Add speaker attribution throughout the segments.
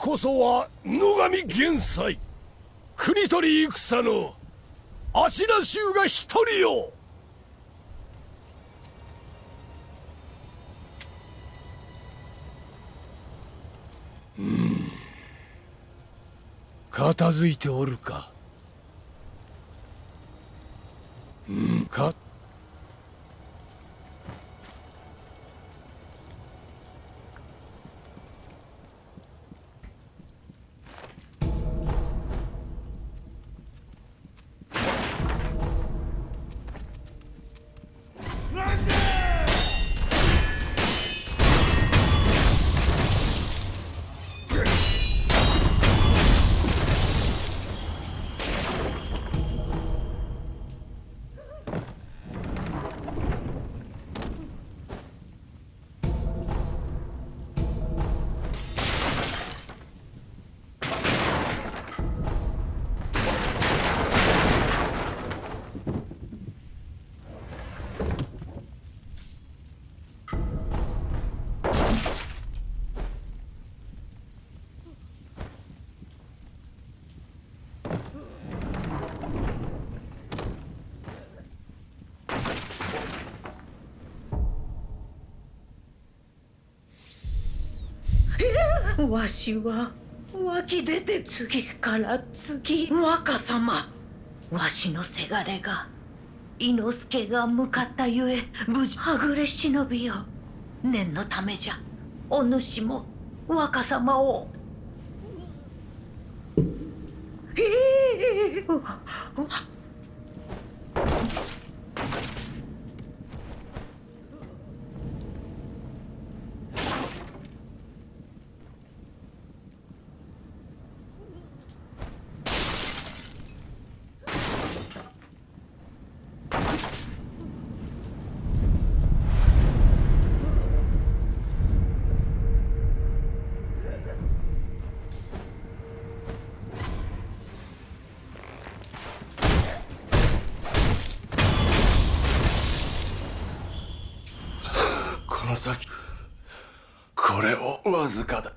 Speaker 1: こそは野上元帥、国取戦の芦名衆が一人よ。片付いておるか。か。
Speaker 2: わしは湧き出て次から次、若様、わしのせがれが伊之助が向かったゆえ無事はぐれ忍びよ。念のためじゃ、お主も若様を。
Speaker 3: この先、これをわずかだ。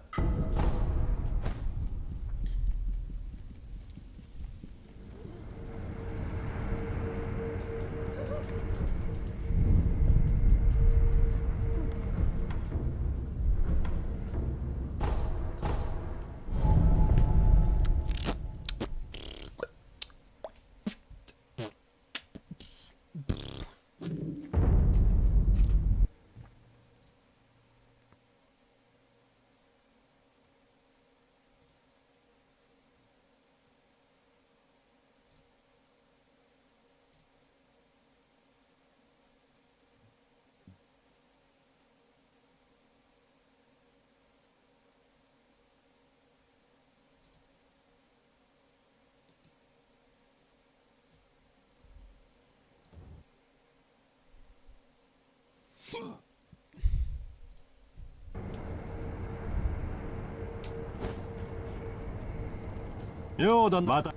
Speaker 4: ようだ、また。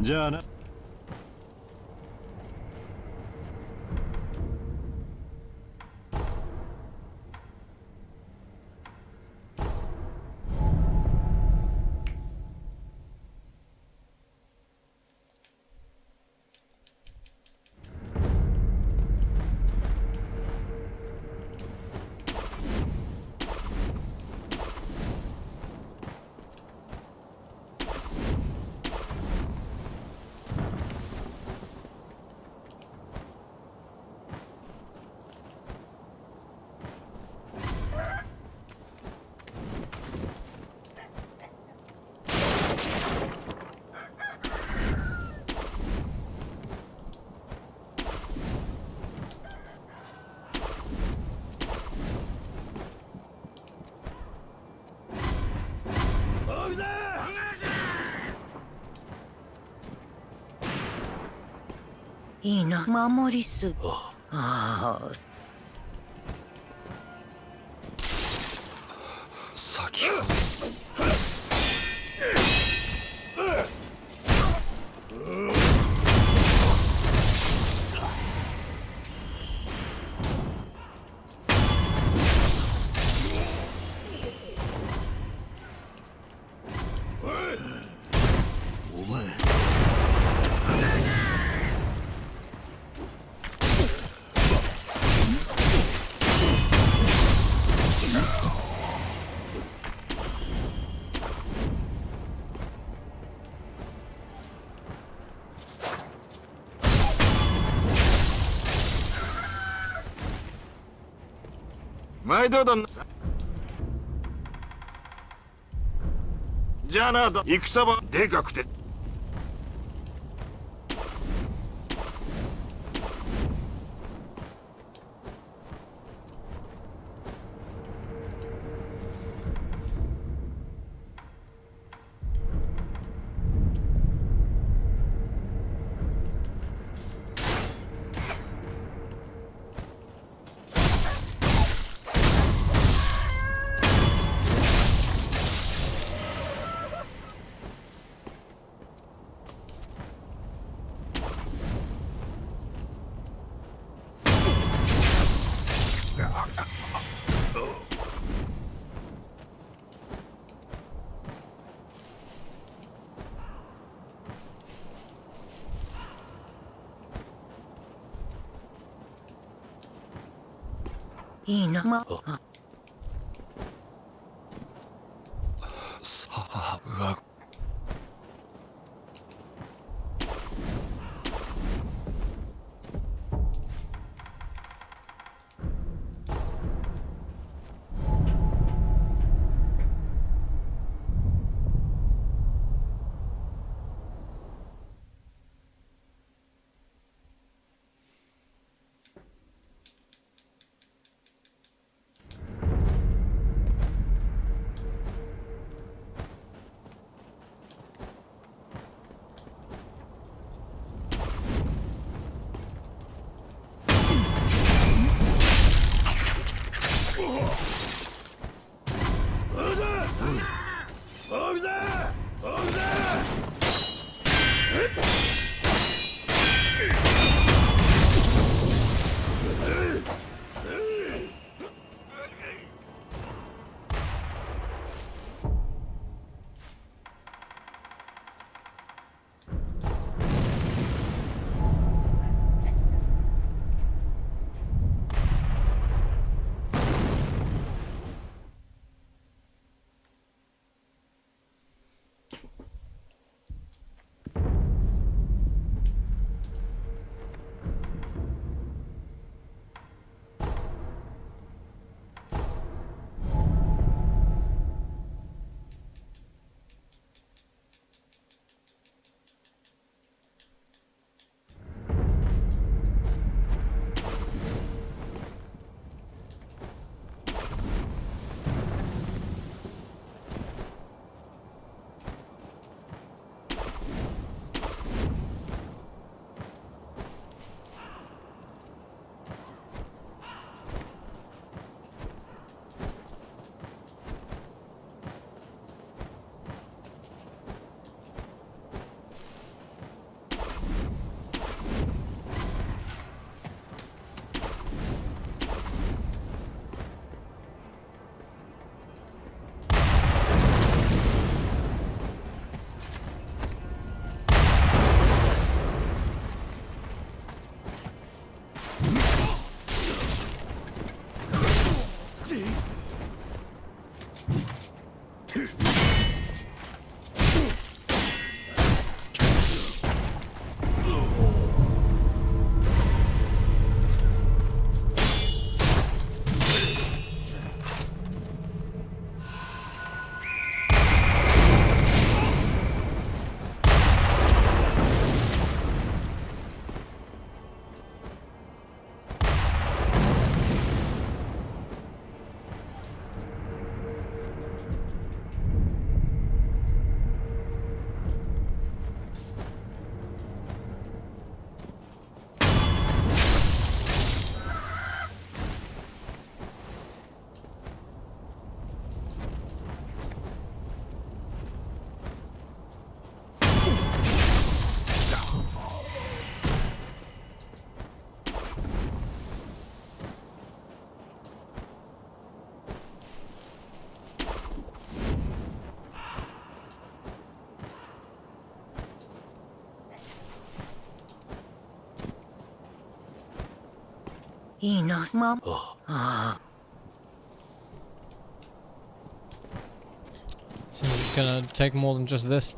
Speaker 4: じゃあな。
Speaker 2: いいな、守りす。ああ。
Speaker 3: 先ほど。毎度だな。じゃあな、戦場でかくて。
Speaker 2: いいな、
Speaker 3: さあ、うわ。
Speaker 2: いいな、ま。
Speaker 1: あ
Speaker 2: ああ。
Speaker 5: So it's gonna take more than just this.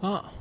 Speaker 5: Ah.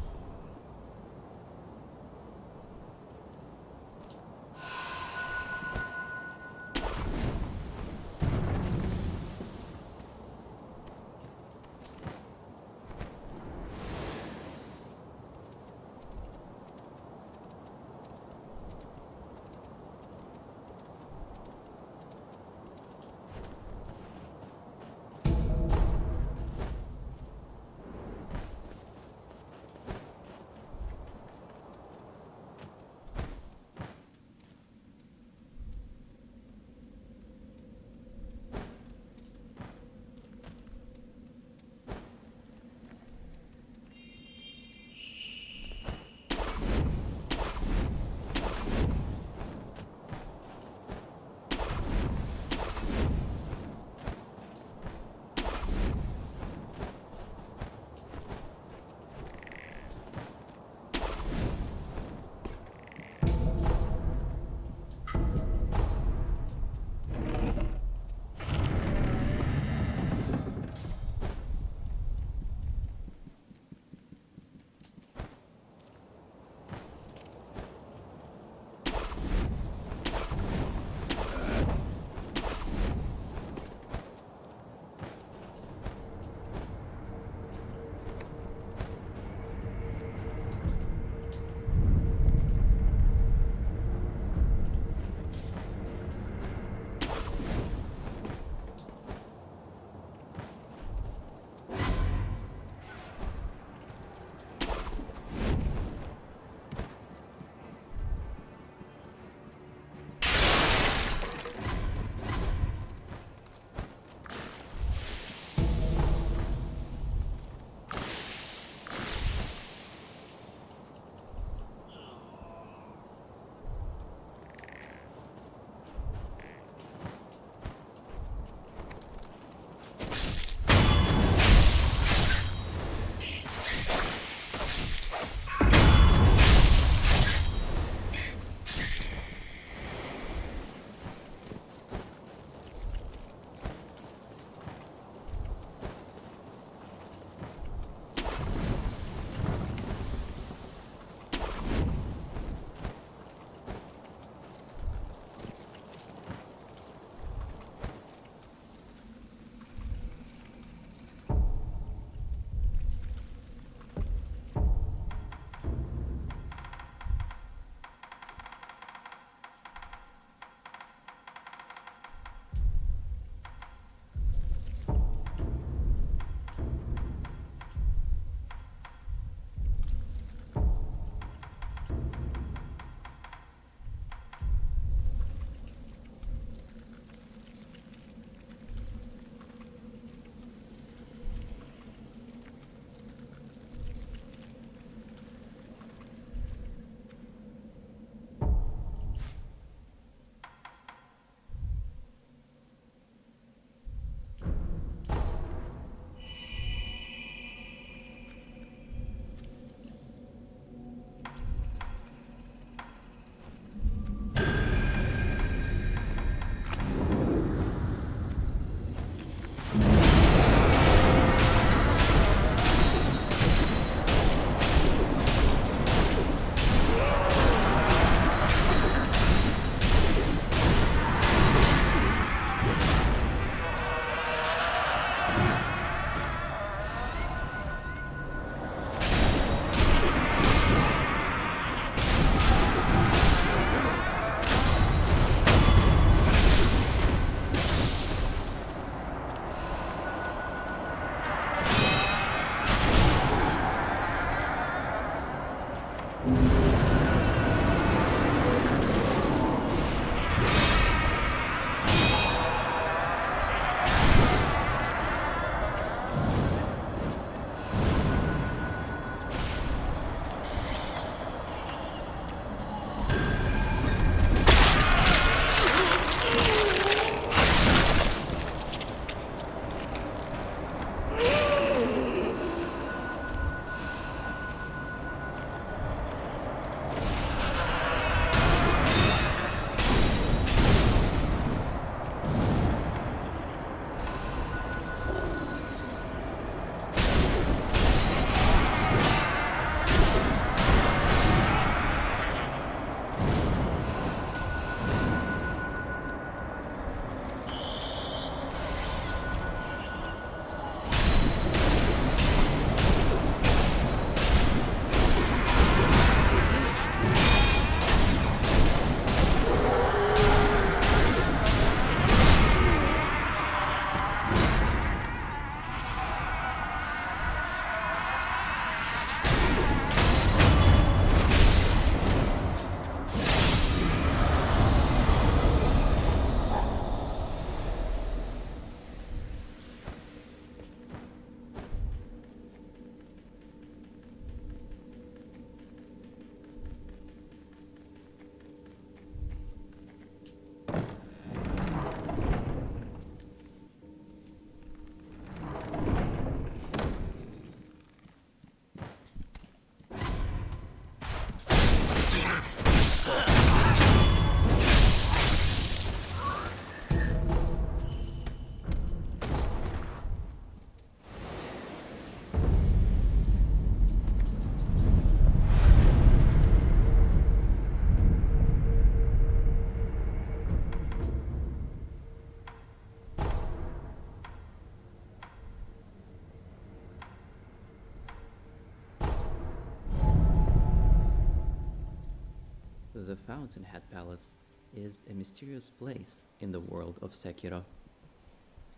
Speaker 6: the Fountainhead Palace is a mysterious place in the world of Sekiro.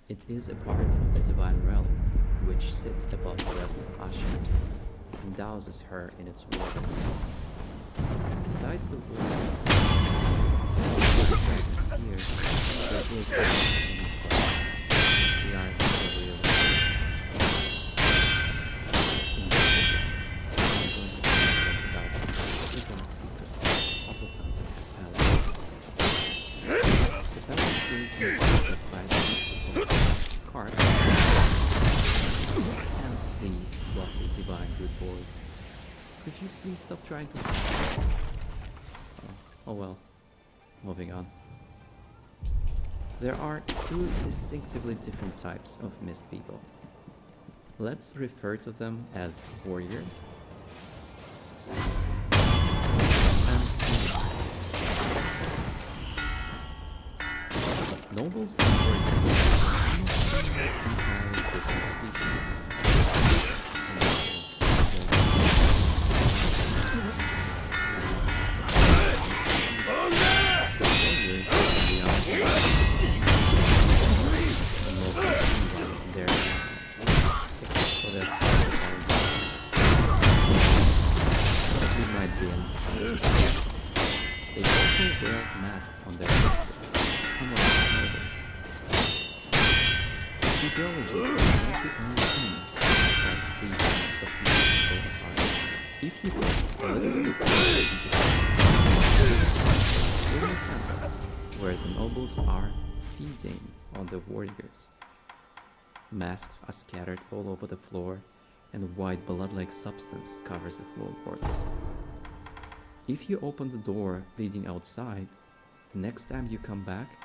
Speaker 6: It is a part of the Divine Realm, which sits above the rest of Asia and douses her in its waters. Besides the waters, there is a in this world. We are the real. In this video, I'm going to speak about the dark secrets of the Fountainhead Palace. The palace is inhabited by the mystical cards and these fluffy divine good boys. Could you please stop trying to sound? Oh well. Moving on. There are two distinctively different types of mist people. Let's refer to them as warriors and nobles and warriors are not entirely different species. They also wear masks on their faces, unlike nobles. Physiology is not the only thing that sets the types of people apart. If you go a little bit in the temple, where the nobles are feeding on the warriors. Masks are scattered all over the floor, and white blood-like substance covers the floorboards. If you open the door leading outside, the next time you come back,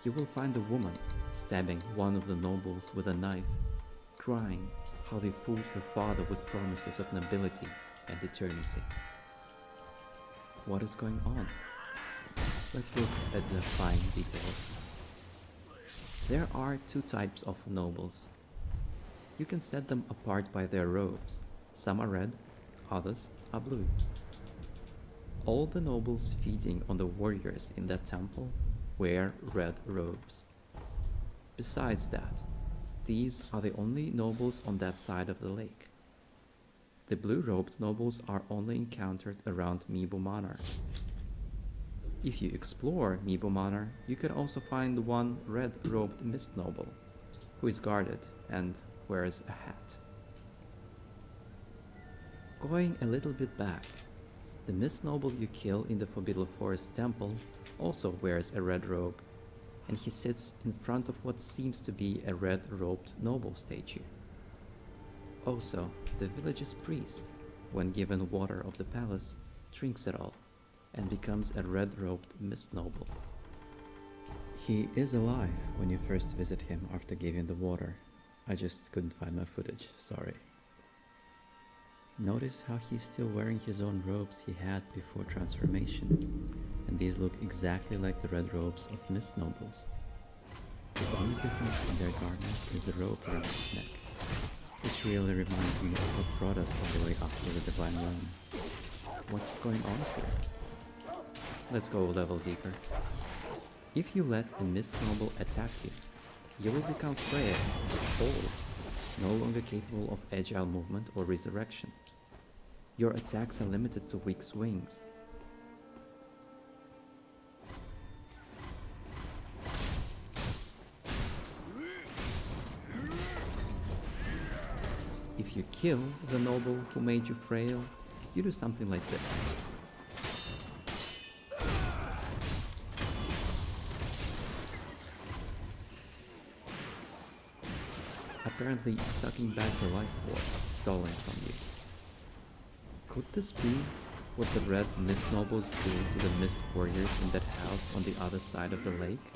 Speaker 6: you will find a woman stabbing one of the nobles with a knife, crying how they fooled her father with promises of nobility and eternity. What is going on? Let's look at the fine details. There are two types of nobles. You can set them apart by their robes. Some are red, others are blue. All the nobles feeding on the warriors in that temple wear red robes. Besides that, these are the only nobles on that side of the lake. The blue-robed nobles are only encountered around Mibu Manor. If you explore Mibu Manor, you can also find one red-robed mist noble, who is guarded and wears a hat. Going a little bit back, the mist noble you kill in the Forbidden Forest temple also wears a red robe, and he sits in front of what seems to be a red-robed noble statue. Also, the village's priest, when given water of the palace, drinks it all, and becomes a red-robed mist noble. He is alive when you first visit him after giving the water. I just couldn't find my footage, sorry. Notice how he's still wearing his own robes he had before transformation, and these look exactly like the red robes of mist nobles. The only difference in their garments is the rope around his neck, which really reminds me of what brought us all the way up to the Divine Realm. What's going on here? Let's go a level deeper. If you let a mist noble attack you, you will become frail, old, no longer capable of agile movement or resurrection. Your attacks are limited to weak swings. If you kill the noble who made you frail, you do something like this. Apparently sucking back the life force stolen from you. Could this be what the red mist nobles do to the mist warriors in that house on the other side of the lake?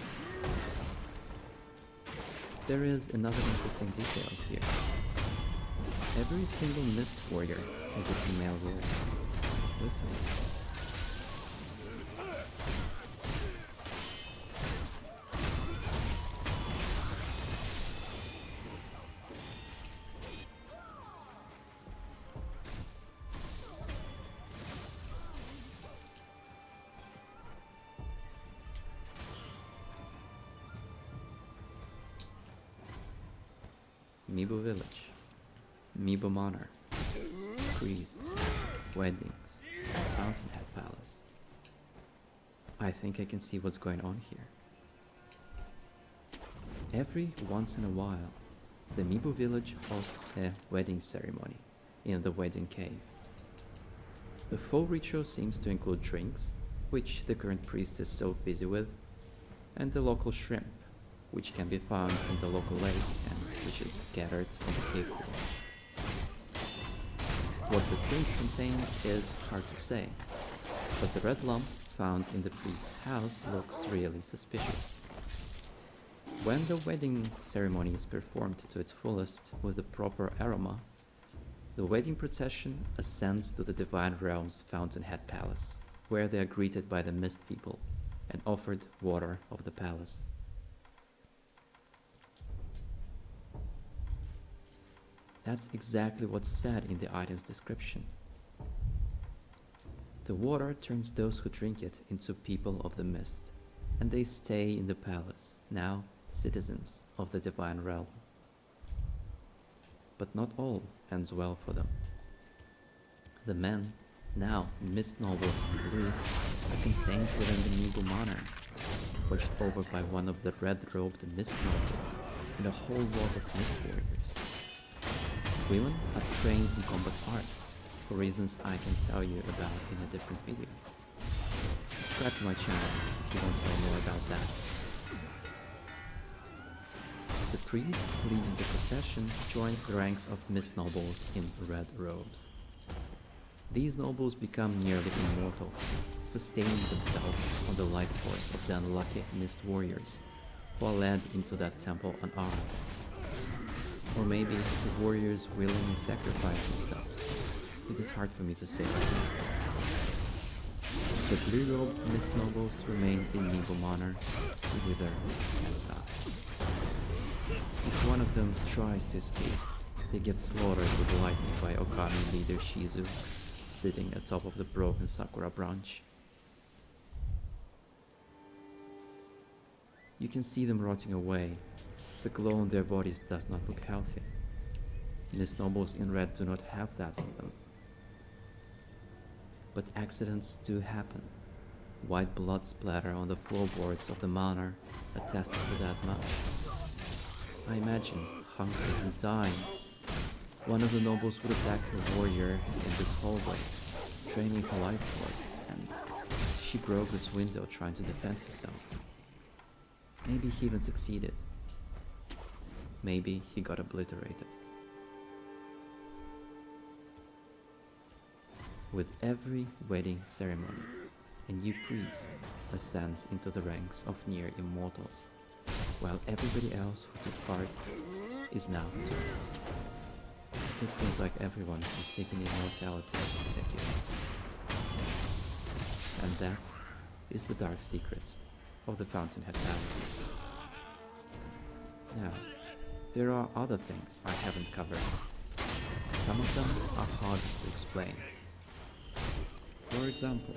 Speaker 6: There is another interesting detail here. Every single mist warrior is a female warrior. Listen. Mibu Village, Mibu Manor, priests, weddings, Fountainhead Palace. I think I can see what's going on here. Every once in a while, the Mibu village hosts a wedding ceremony in the wedding cave. The full ritual seems to include drinks, which the current priest is so busy with, and the local shrimp, which can be found in the local lake and which is scattered on the cave floor. What the drink contains is hard to say, but the red lump found in the priest's house looks really suspicious. When the wedding ceremony is performed to its fullest with the proper aroma, the wedding procession ascends to the Divine Realm's Fountainhead Palace, where they are greeted by the Mist People and offered water of the palace. That's exactly what's said in the item's description. The water turns those who drink it into people of the mist, and they stay in the palace, now citizens of the Divine Realm. But not all ends well for them. The men, now Mist Nobles in blue, are contained within the Mibu Manor, watched over by one of the red-robed Mist Nobles and a whole lot of Mist Warriors. Women are trained in combat arts, for reasons I can tell you about in a different video. Subscribe to my channel if you want to know more about that. The priest leading the procession joins the ranks of Mist Nobles in red robes. These nobles become nearly immortal, sustaining themselves on the life force of the unlucky Mist Warriors, who are led into that temple unarmed. Or maybe the warriors willingly sacrifice themselves. It is hard for me to say right now. The blue-robed Mist Nobles remain in Mibu Manor to wither and die. If one of them tries to escape, they get slaughtered with lightning by Okami leader Shizu, sitting atop of the broken sakura branch. You can see them rotting away. The glow on their bodies does not look healthy. Mist Nobles in red do not have that on them. But accidents do happen. White blood splatter on the floorboards of the manor attests to that much. I imagine, hungry and dying, one of the nobles would attack a warrior in this hallway, draining her life force, and she broke this window trying to defend herself. Maybe he even succeeded. Maybe he got obliterated. With every wedding ceremony, a new priest ascends into the ranks of near immortals, while everybody else who took part is now doomed. It seems like everyone is seeking immortality in Sekiro. And that is the dark secret of the Fountainhead Palace. Now, there are other things I haven't covered. Some of them are hard to explain. For example,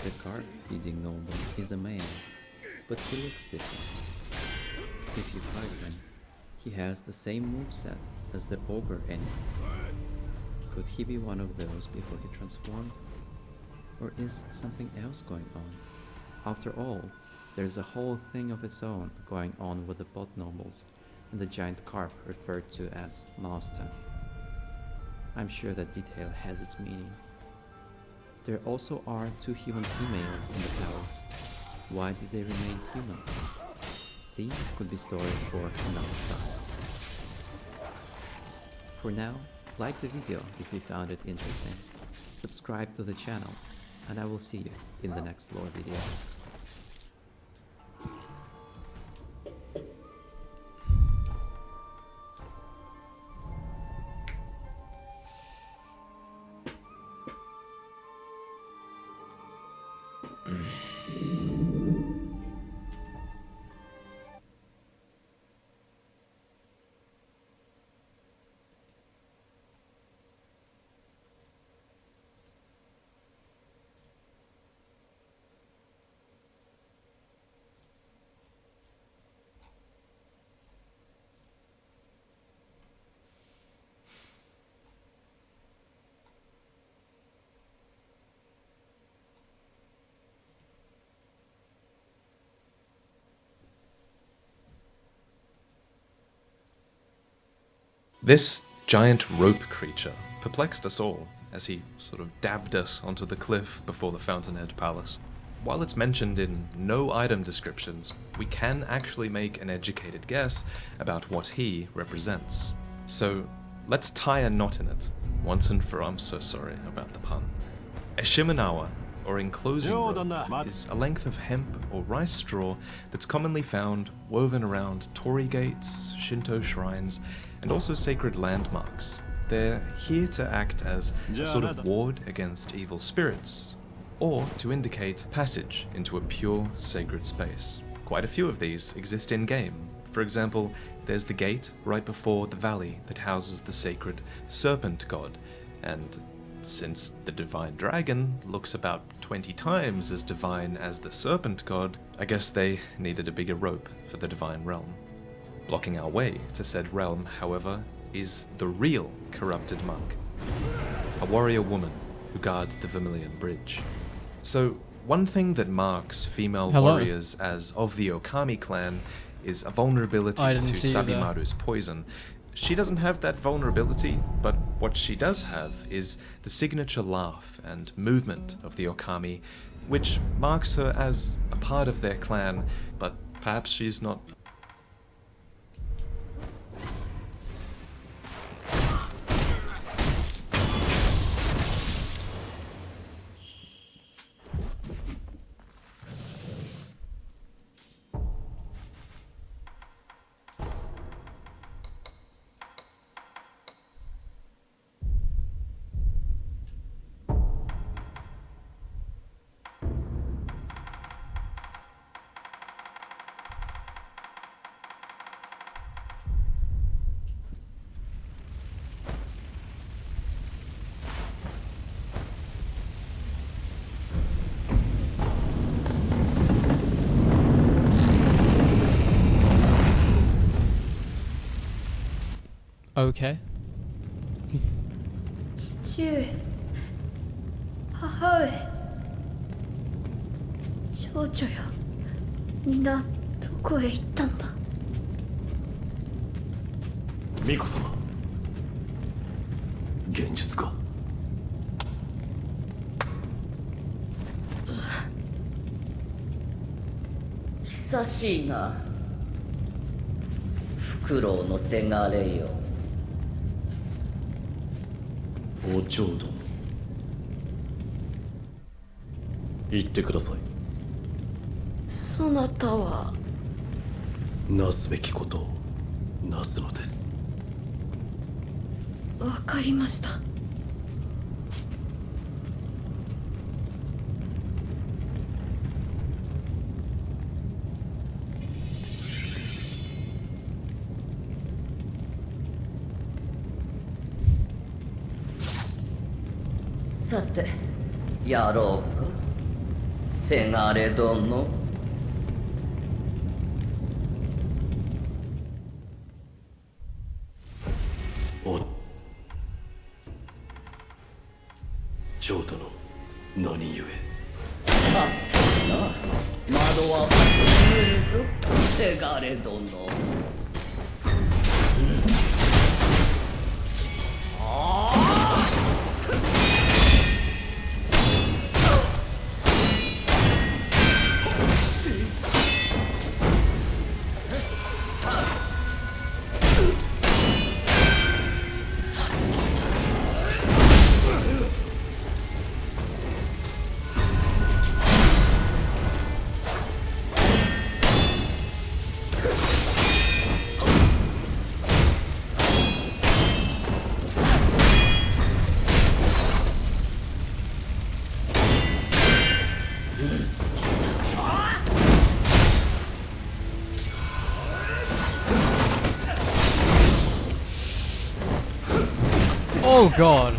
Speaker 6: the carp-feeding noble is a male, but he looks different. If you fight him, he has the same moveset as the ogre enemies. Could he be one of those before he transformed? Or is something else going on? After all, there's a whole thing of its own going on with the bot nobles and the giant carp referred to as Master. I'm sure that detail has its meaning. There also are 2 human females in the palace. Why did they remain human? These could be stories for another time. For now, like the video if you found it interesting, subscribe to the channel, and I will see you in the next lore video.
Speaker 3: This giant rope creature perplexed us all as he sort of dabbed us onto the cliff before the Fountainhead Palace. While it's mentioned in no item descriptions, we can actually make an educated guess about what he represents. So let's tie a knot in it, once and for all. I'm so sorry about the pun. A shimenawa, or enclosing rope, is a length of hemp or rice straw that's commonly found woven around torii gates, Shinto shrines, and also sacred landmarks. They're here to act as a sort of ward against evil spirits, or to indicate passage into a pure sacred space. Quite a few of these exist in-game. For example, there's the gate right before the valley that houses the sacred serpent god, and since the divine dragon looks about 20 times as divine as the serpent god, I guess they needed a bigger rope for the divine realm. Blocking our way to said realm, however, is the real corrupted monk, a warrior woman who guards the Vermilion Bridge. So, one thing that marks female warriors as of the Okami clan is a vulnerability to Sabimaru's poison. She doesn't have that vulnerability, but what she does have is the signature laugh and movement of the Okami, which marks her as a part of their clan, but perhaps she's not.
Speaker 5: Okay.
Speaker 7: 父上、母上、少女よ、みんなどこへ行ったのだ。
Speaker 1: 巫女様、現実か。
Speaker 8: 久しいな、フクロウのせがれよ。
Speaker 1: お嬢殿、言ってください。
Speaker 7: そなたは
Speaker 1: なすべきことをなすのです。
Speaker 7: わかりました。
Speaker 8: さて、やろうか、せがれ殿。
Speaker 1: お嬢殿、何故。
Speaker 8: さてな、窓は忘れるぞ、せがれ殿。
Speaker 5: Oh god.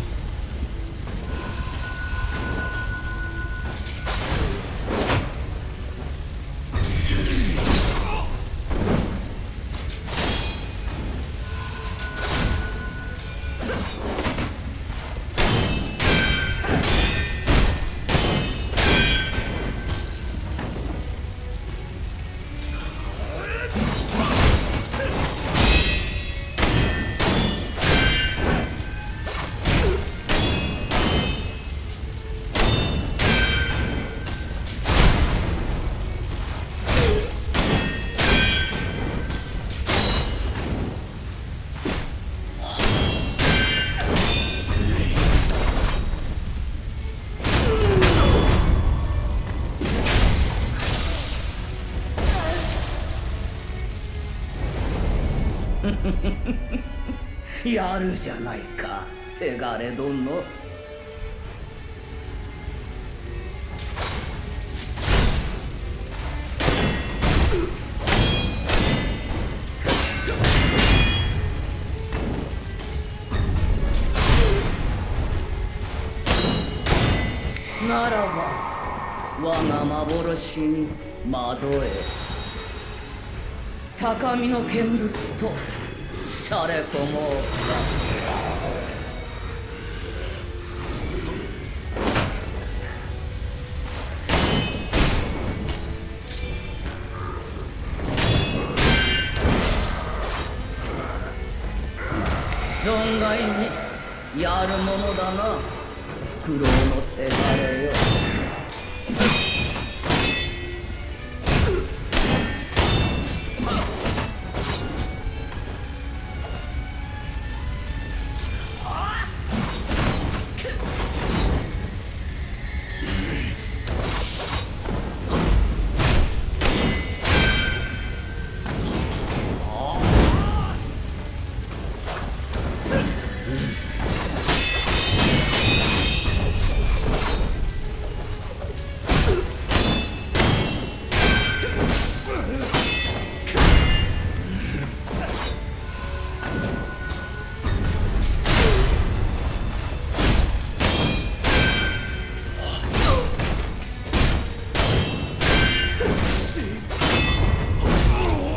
Speaker 8: やるじゃないか、せがれ殿。ならば我が幻に惑え。高みの見物としゃれ込もう存外にやるものだな、フクロウのせがれよ。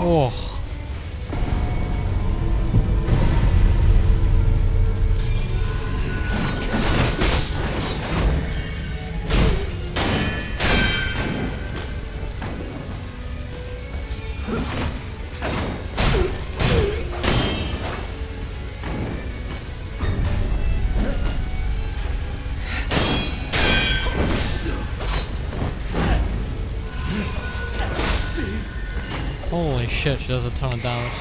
Speaker 5: Oh. Holy shit, she does a ton of damage.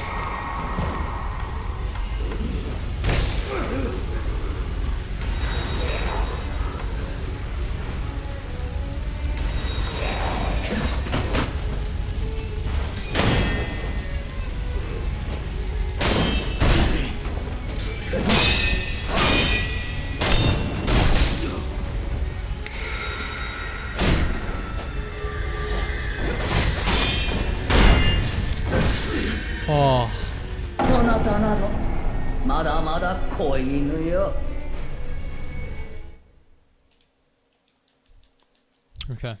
Speaker 5: Oh.
Speaker 8: そなたなどまだまだ子犬よ。
Speaker 5: Okay.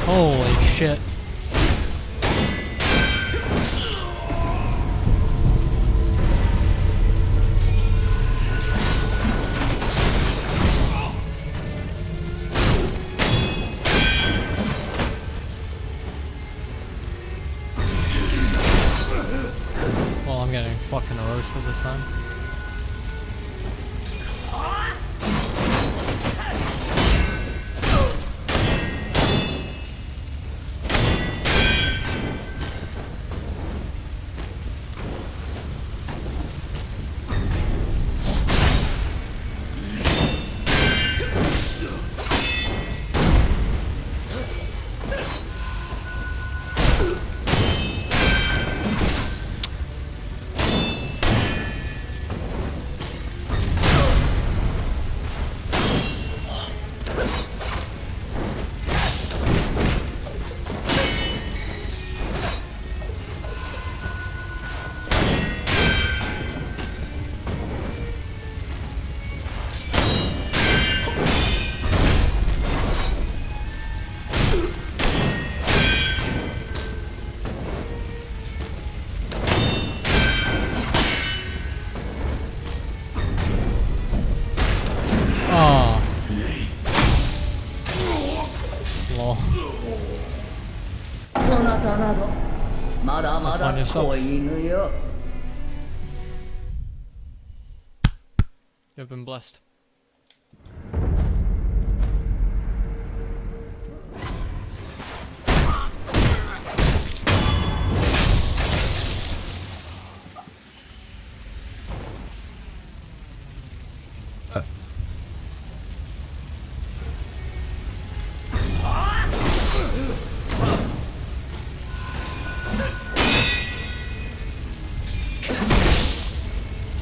Speaker 5: Holy shit. Well, I'm getting fucking roasted this time.
Speaker 8: そなたなどまだまだ
Speaker 5: Find yourself.
Speaker 8: 子犬よ。
Speaker 5: You've been blessed.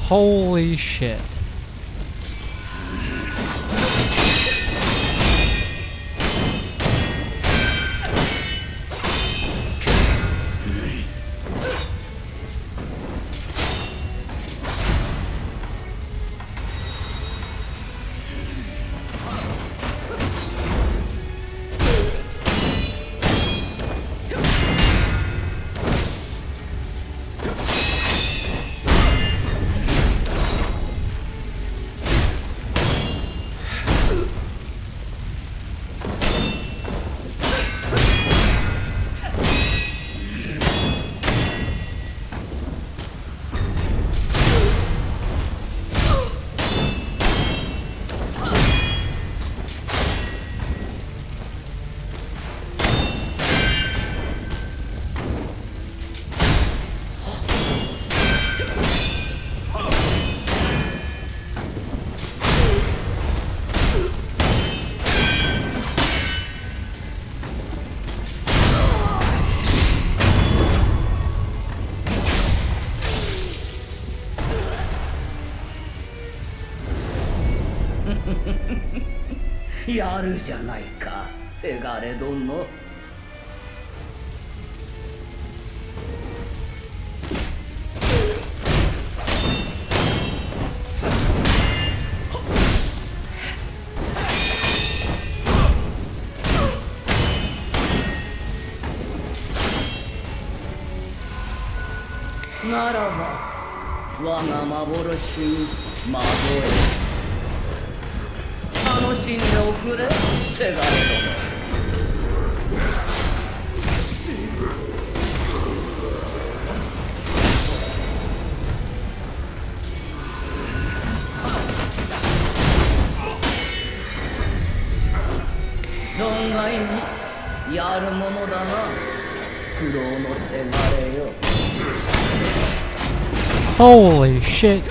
Speaker 5: Holy shit.
Speaker 8: Yay! やるじゃないか、せがれ殿。ならば我が幻に惑え。楽しんでおくれ、せがれ殿。存外にやるものだな、フクロウのせがれよ。
Speaker 5: Holy shit.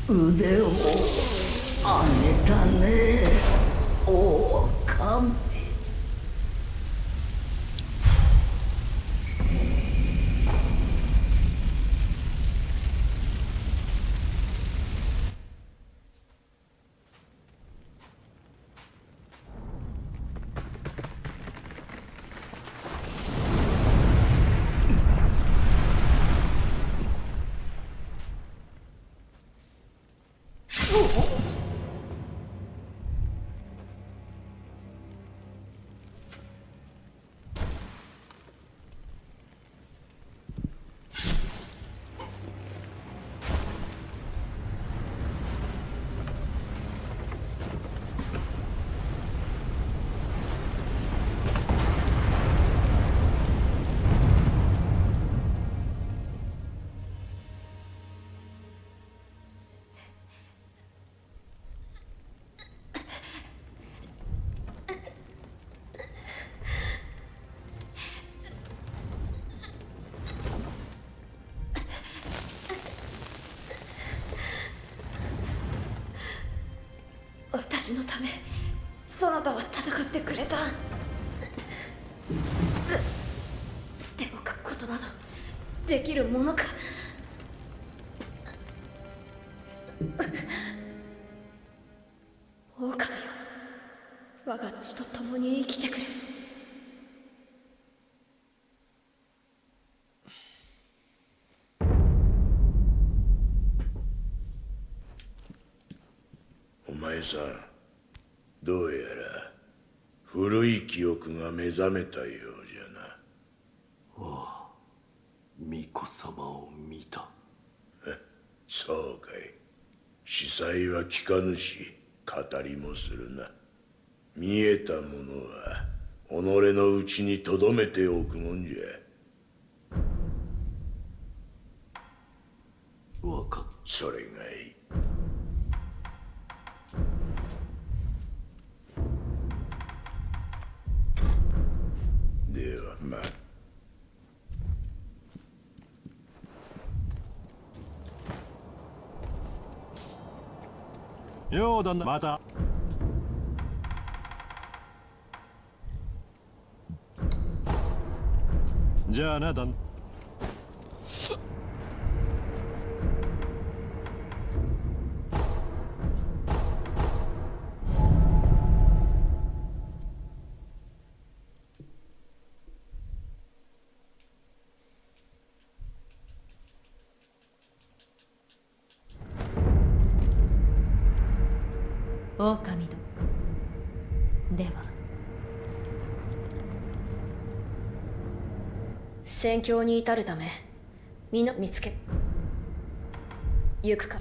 Speaker 8: 腕を上げたね、オオカミ。
Speaker 7: 私のためそなたは戦ってくれた。捨ておくことなどできるものか。狼よ、我が血と共に生きてくれ。
Speaker 9: お前さん、どうやら古い記憶が目覚めたようじゃな。
Speaker 1: ああ、巫女様を見た。
Speaker 9: そうかい。司祭は聞かぬし語りもするな。見えたものは己の内に留めておくもんじゃ。
Speaker 1: わかっ
Speaker 9: それがいい。ではまあ。
Speaker 4: ようだな、また。じゃあな、旦那。
Speaker 2: 狼殿では
Speaker 7: 戦況に至るため皆見つけ行くか。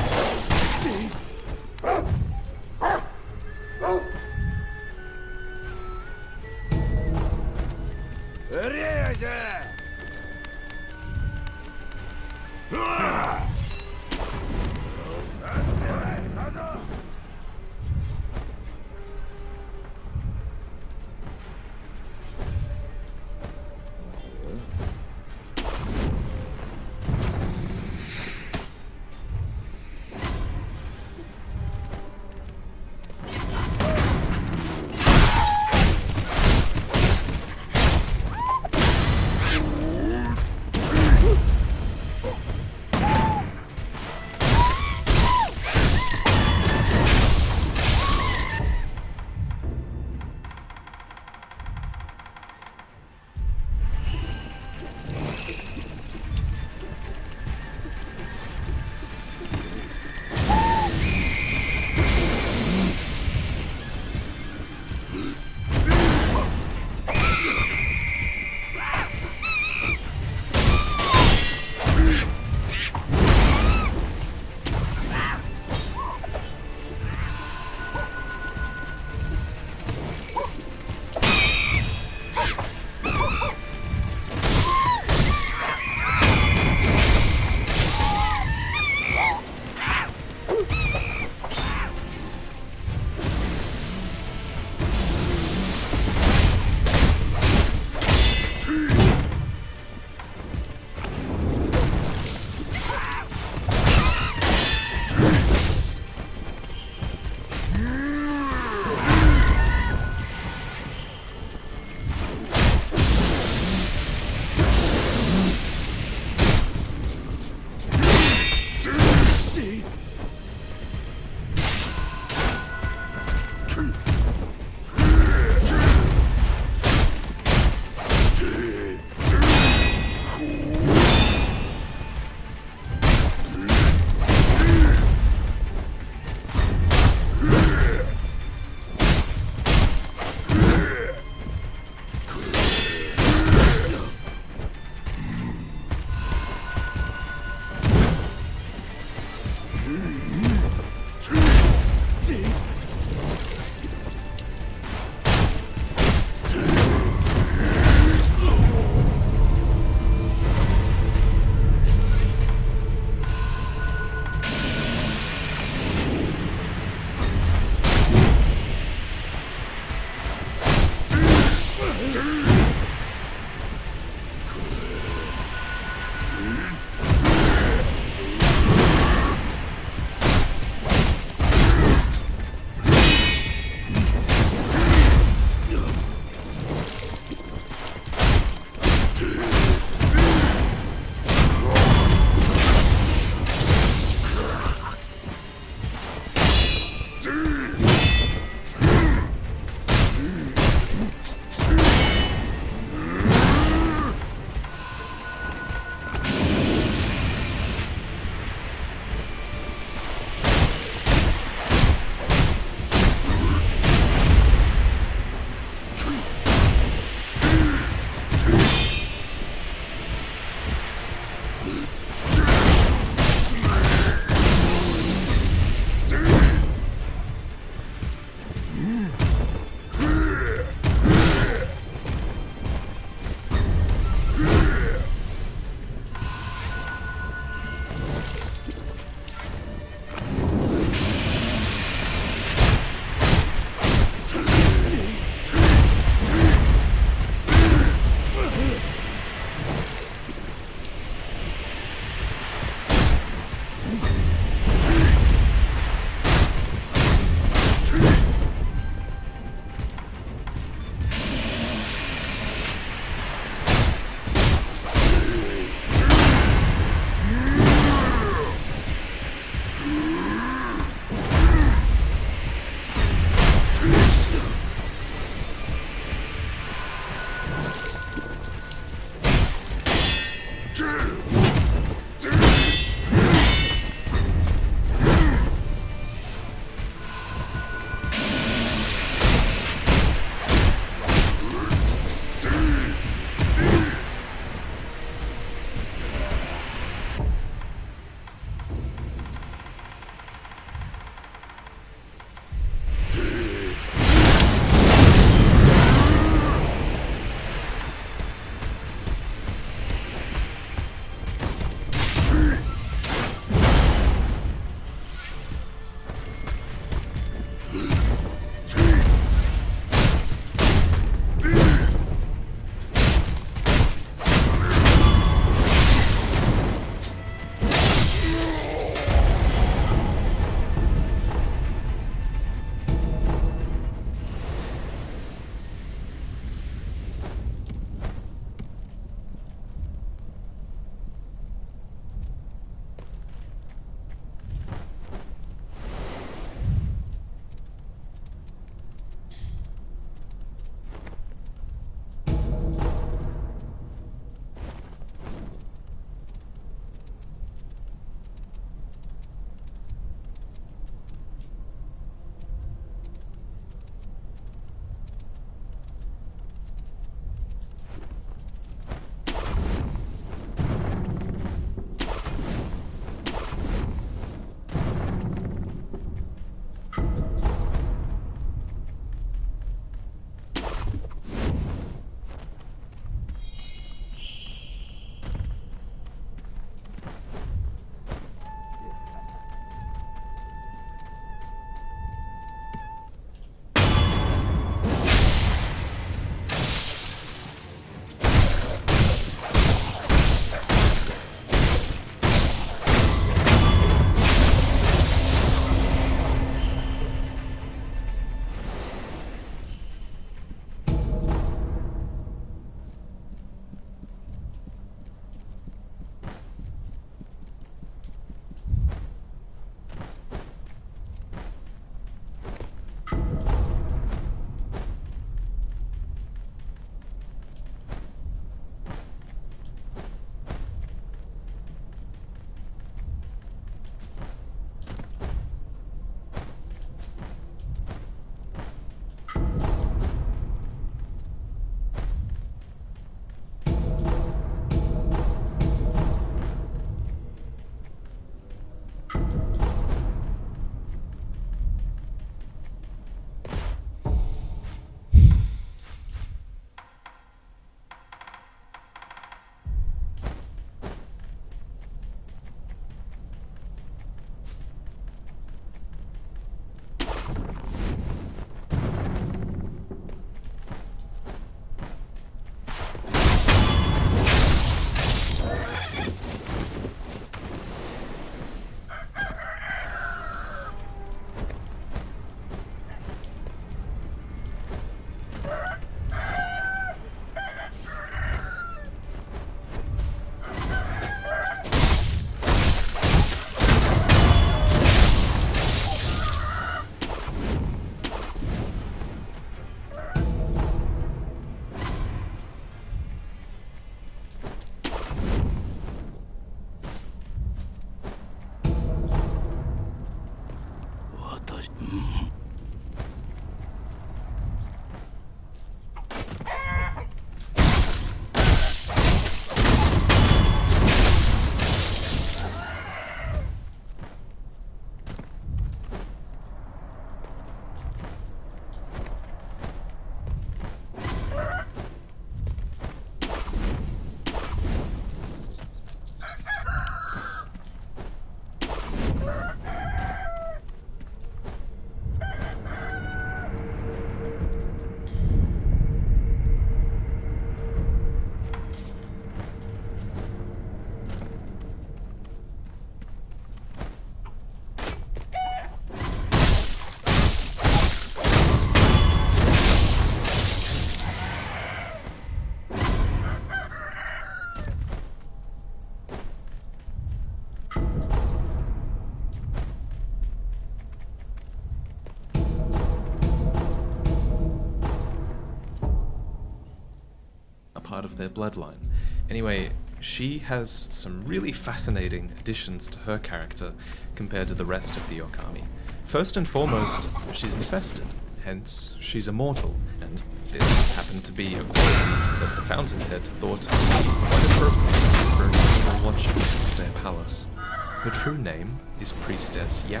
Speaker 3: part of their bloodline. Anyway, she has some really fascinating additions to her character compared to the rest of the Okami. First and foremost, she's infested, hence she's immortal, and this happened to be a quality that the Fountainhead thought quite appropriate for a single watcher of their palace. Her true name is Priestess Yao,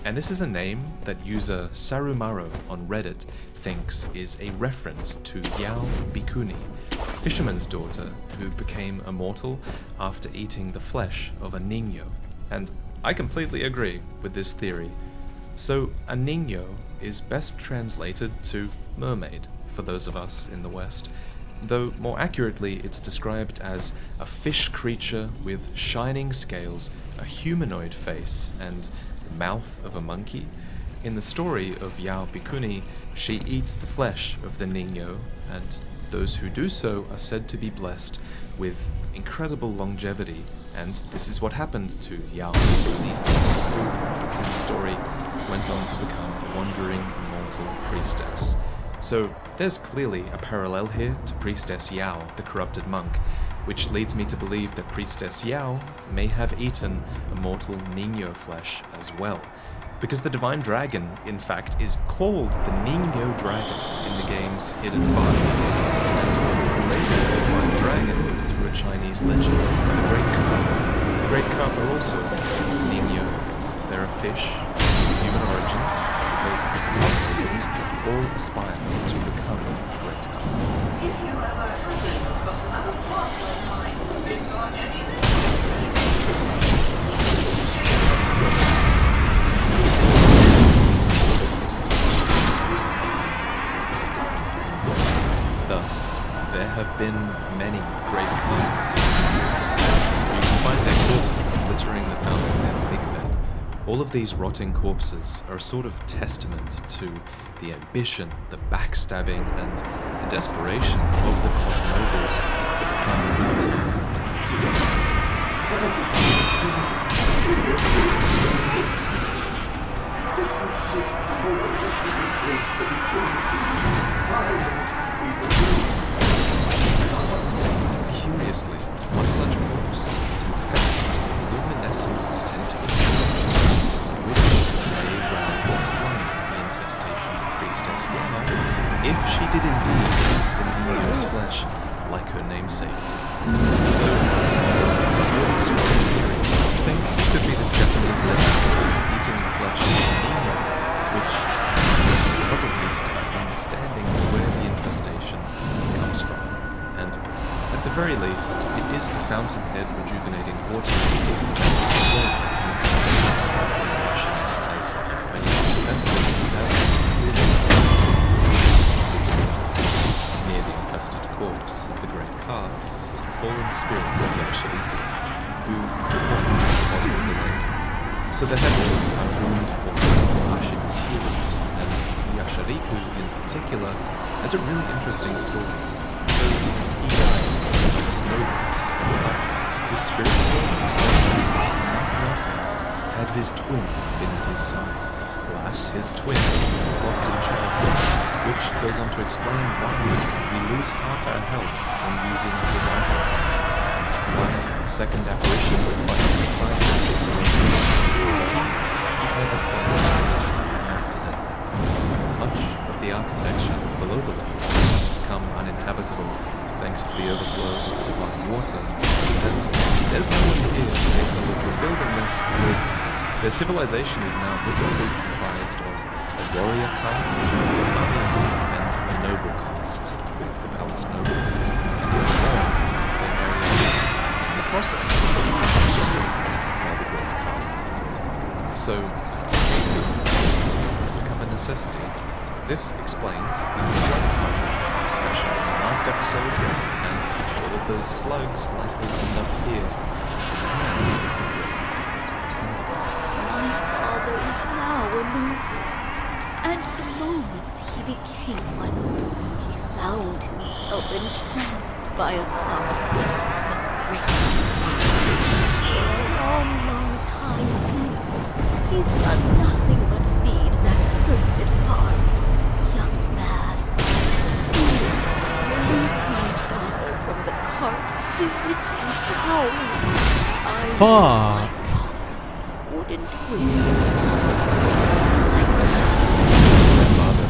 Speaker 3: and this is a name that user Sarumaro on Reddit thinks is a reference to Yao Bikuni, a fisherman's daughter who became immortal after eating the flesh of a niño. And I completely agree with this theory. So, a niño is best translated to mermaid for those of us in the West, though more accurately it's described as a fish creature with shining scales, a humanoid face, and the mouth of a monkey. In the story of Yao Bikuni, she eats the flesh of the niño, and those who do so are said to be blessed with incredible longevity, and this is what happened to Yao Bikuni, who in the story went on to become a wandering immortal priestess. So there's clearly a parallel here to Priestess Yao, the corrupted monk, which leads me to believe that Priestess Yao may have eaten immortal niño flesh as well, because the divine dragon, in fact, is called the Niño Dragon in the game's Hidden Files, and related to the divine dragon through a Chinese legend, the Great Carp. The Great Carp are also Niño. They're a fish with human origins, because the Carpenters all aspire to become Great Carp.
Speaker 2: If you ever happen across another plot like mine, they've got anything.
Speaker 3: Thus, there have been many great carp. You can find their corpses littering the Fountainhead lakebed. All of these rotting corpses are a sort of testament to the ambition, the backstabbing, and the desperation of the carp nobles to become eternal. Curiously, one such corpse is infested with luminescent centipedes, which may well explain the infestation of Priestess Yao if she did indeed eat the niño's flesh like her namesake did. So, this is a really strong theory. I think it could be this Japanese legend eating the flesh of the niño, which is puzzled these days understanding where the infestation comes from. And at the very least, it is the Fountainhead rejuvenating waters that work the infestation as many infested have near the infested corpse of the Great Carp is the fallen spirit of Yashariku, who reports the cosmic delay. So the heavens are ruined forms of Ashi's heroes, and Yashariku in particular has a really interesting story. So he died as nobles, but his spiritual ancestors might not have had his twin been at his side. Alas, his twin was lost in childhood, which goes on to explain why we lose half our health when using his item, and why a second apparition fights beside him is never quite after death. Much of the architecture below the lake has become uninhabitable thanks to the overflow of divine water, and there's no one here to make a look rebuilding this because their civilization is now literally comprised of a warrior caste, and a noble caste, with the palace nobles, and even more of their areas in the process by the Great Carp. So, it's become a necessity. This explains the slug harvest discussion in the last episode, and all of those slugs likely end up here in the hands of the Great Attendant.
Speaker 10: My father is now a noble, and the moment he became one, he found himself entranced by a power, the great. For a long, long time since, he's done nothing but feed that cursed heart. Young man, please release my father from
Speaker 5: fuck?
Speaker 10: Wouldn't win.
Speaker 3: Father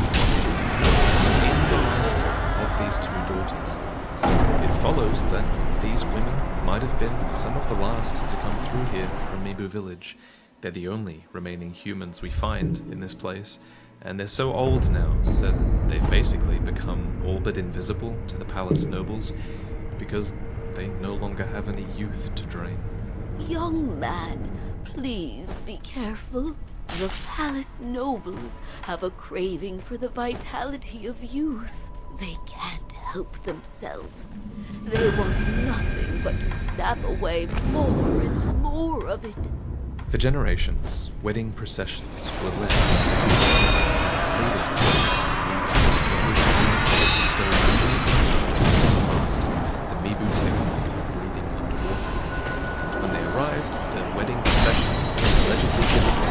Speaker 3: in the life of these two daughters. So it follows that these women might have been some of the last to come through here from Mibu village. They're the only remaining humans we find in this place, and they're so old now that they've basically become all but invisible to the palace nobles because they no longer have any youth to drain.
Speaker 10: Young man, please be careful. The palace nobles have a craving for the vitality of youth. They can't help themselves. They want nothing but to sap away more and more of it.
Speaker 3: For generations, wedding processions were led leading the Mibu technique of breathing underwater. And when they arrived, the wedding procession was allegedly given the